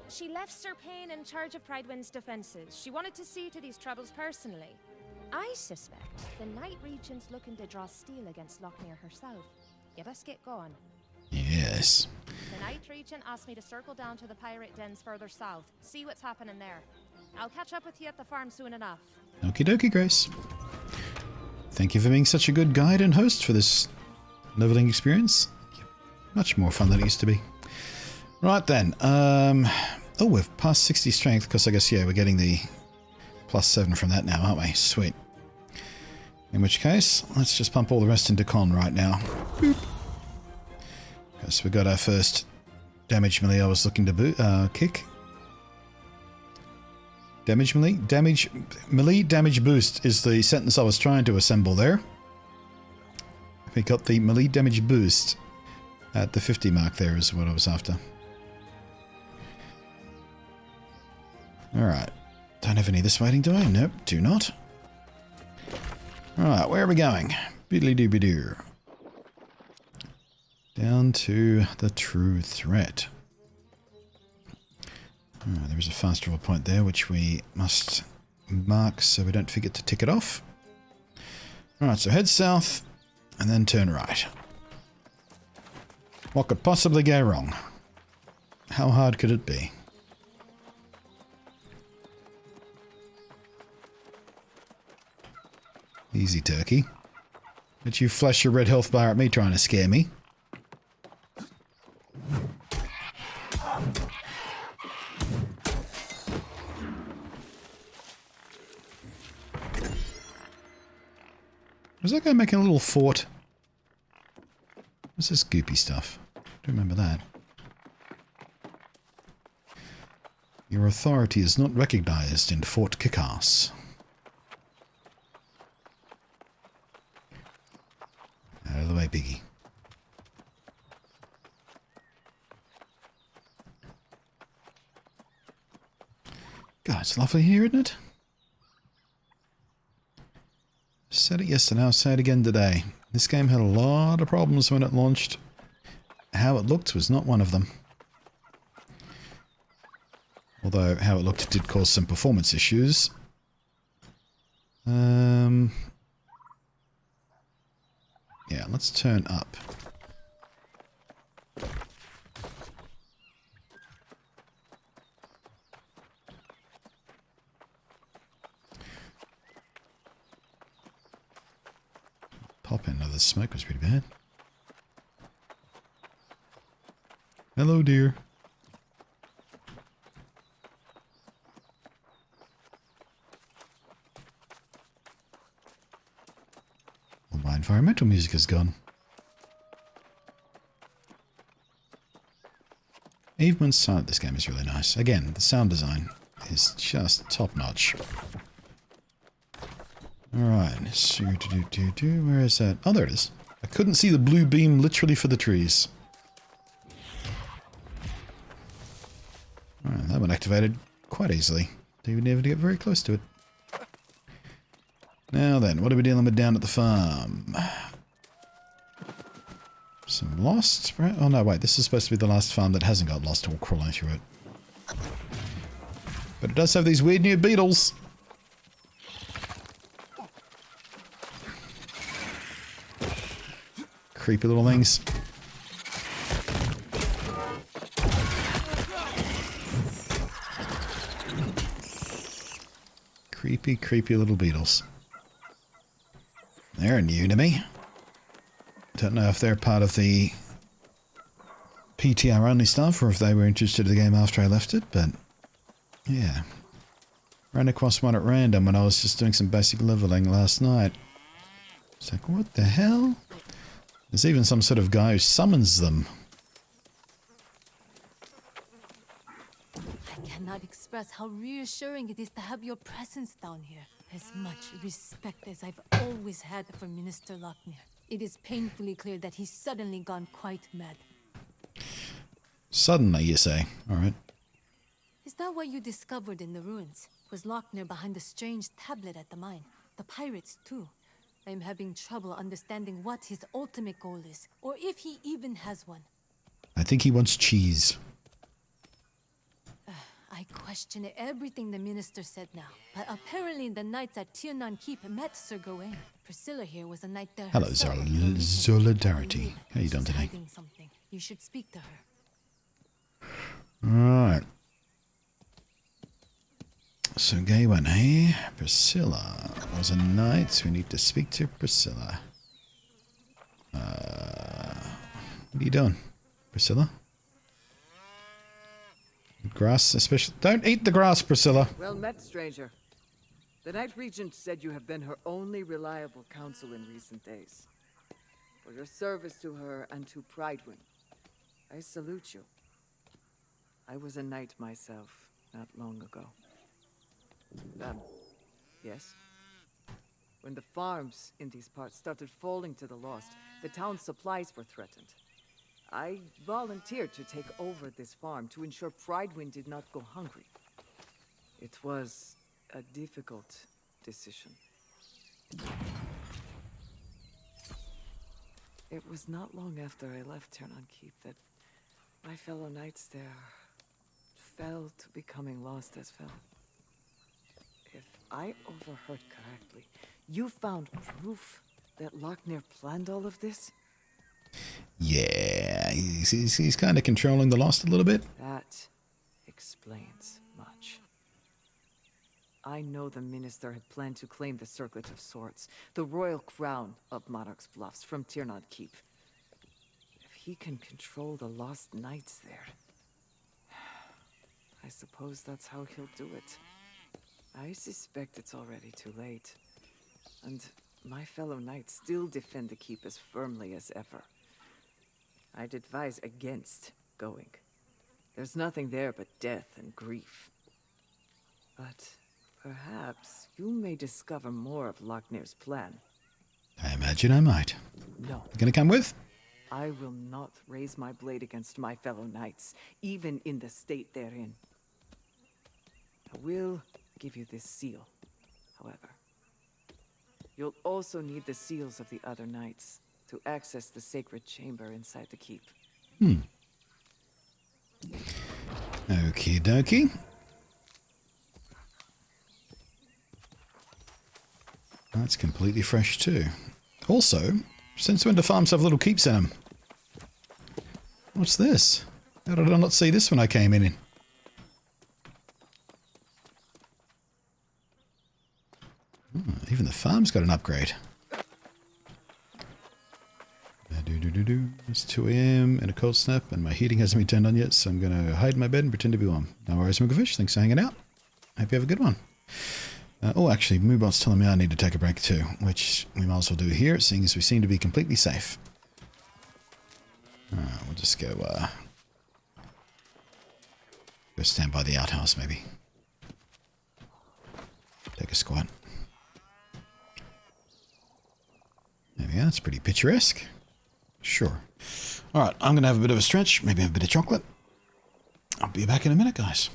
She left Sir Payne in charge of Pridewind's defenses. She wanted to see to these troubles personally. I suspect the Night Regent's looking to draw steel against Lochmere herself. You best get going. Yes. The Night Regent asked me to circle down to the pirate dens further south, see what's happening there. I'll catch up with you at the farm soon enough. Okie dokie, Grace. Thank you for being such a good guide and host for this leveling experience. Much more fun than it used to be. Right then. Oh, we've passed 60 strength, because I guess, yeah, we're getting the +7 from that now, aren't we? Sweet. In which case, let's just pump all the rest into con right now. Boop. So we got our first damage melee I was looking to kick. Damage melee? Melee damage boost is the sentence I was trying to assemble there. We got the melee damage boost at the 50 mark there is what I was after. Alright. Don't have any this waiting, do I? Nope, do not. Alright, where are we going? Biddly-doo-be-doo. Down to the true threat. There's a fast travel point there, which we must mark so we don't forget to tick it off. Alright, so head south, and then turn right. What could possibly go wrong? How hard could it be? Easy, turkey. Did you flash your red health bar at me trying to scare me? Was that guy making a little fort? What's this goopy stuff? I don't remember that. Your authority is not recognized in Fort Kickass. Out of the way, piggy. God, it's lovely here, isn't it? Said it yesterday, I'll say it again today. This game had a lot of problems when it launched. How it looked was not one of them. Although how it looked did cause some performance issues. Yeah, let's turn up. pop in. Oh, the smoke was pretty bad. Hello, dear. Well, my environmental music is gone. Even when silent, this game is really nice. Again, the sound design is just top-notch. Alright, so where is that? Oh, there it is. I couldn't see the blue beam literally for the trees. Alright, that one activated quite easily. Didn't even have to get very close to it. Now then, what are we dealing with down at the farm? Some lost, right? Oh no, wait, this is supposed to be the last farm that hasn't got lost or crawling through it. But it does have these weird new beetles. Creepy little things. Creepy, creepy little beetles. They're new to me. Don't know if they're part of the PTR only stuff or if they were interested in the game after I left it, but yeah. Ran across one at random when I was just doing some basic leveling last night. It's like, what the hell? There's even some sort of guy who summons them. I cannot express how reassuring it is to have your presence down here. As much respect as I've always had for Minister Lochner. It is painfully clear that he's suddenly gone quite mad. Suddenly, you say? Alright. Is that what you discovered in the ruins? Was Lochner behind the strange tablet at the mine? The pirates, too. I'm having trouble understanding what his ultimate goal is, or if he even has one. I think he wants cheese. I question everything the minister said now, but apparently the knights at Tiernan Keep met Sir Gawain. Priscilla here was a knight there. Hello, Solidarity. How you doing She's today? hiding something. You should speak to her. Alright. So Gawain, eh? Priscilla was a knight. We need to speak to Priscilla. What are you doing, Priscilla? Grass, especially. Don't eat the grass, Priscilla. Well met, stranger. The Knight Regent said you have been her only reliable counsel in recent days. For your service to her and to Pridewind, I salute you. I was a knight myself, not long ago. Yes? When the farms in these parts started falling to the lost, the town's supplies were threatened. I volunteered to take over this farm to ensure Pridewind did not go hungry. It was a difficult decision. It was not long after I left Tiernan Keep that my fellow knights there fell to becoming lost as well. If I overheard correctly, you found proof that Lochner planned all of this? Yeah, he's kind of controlling the Lost a little bit. That explains much. I know the minister had planned to claim the Circlet of Swords, the royal crown of Monarch's Bluffs, from Tiernan Keep. If he can control the lost knights there, I suppose that's how he'll do it. I suspect it's already too late, and my fellow knights still defend the keep as firmly as ever. I'd advise against going. There's nothing there but death and grief. But perhaps you may discover more of Lochner's plan. I imagine I might. No. You gonna come with? I will not raise my blade against my fellow knights, even in the state they're in. I will give you this seal, however. You'll also need the seals of the other knights to access the sacred chamber inside the keep. Okie dokie. That's completely fresh too. Also, since when do farms have little keeps in them? What's this? How did I not see this when I came in? Even the farm's got an upgrade. It's 2 a.m. and a cold snap, and my heating hasn't been turned on yet, so I'm going to hide in my bed and pretend to be warm. No worries, Moogerfish. Thanks for hanging out. Hope you have a good one. Oh, actually, Moobot's telling me I need to take a break too, which we might as well do here, seeing as we seem to be completely safe. We'll just go stand by the outhouse, maybe. Take a squat. There we are. It's pretty picturesque. Sure. All right, I'm going to have a bit of a stretch, maybe have a bit of chocolate. I'll be back in a minute, guys.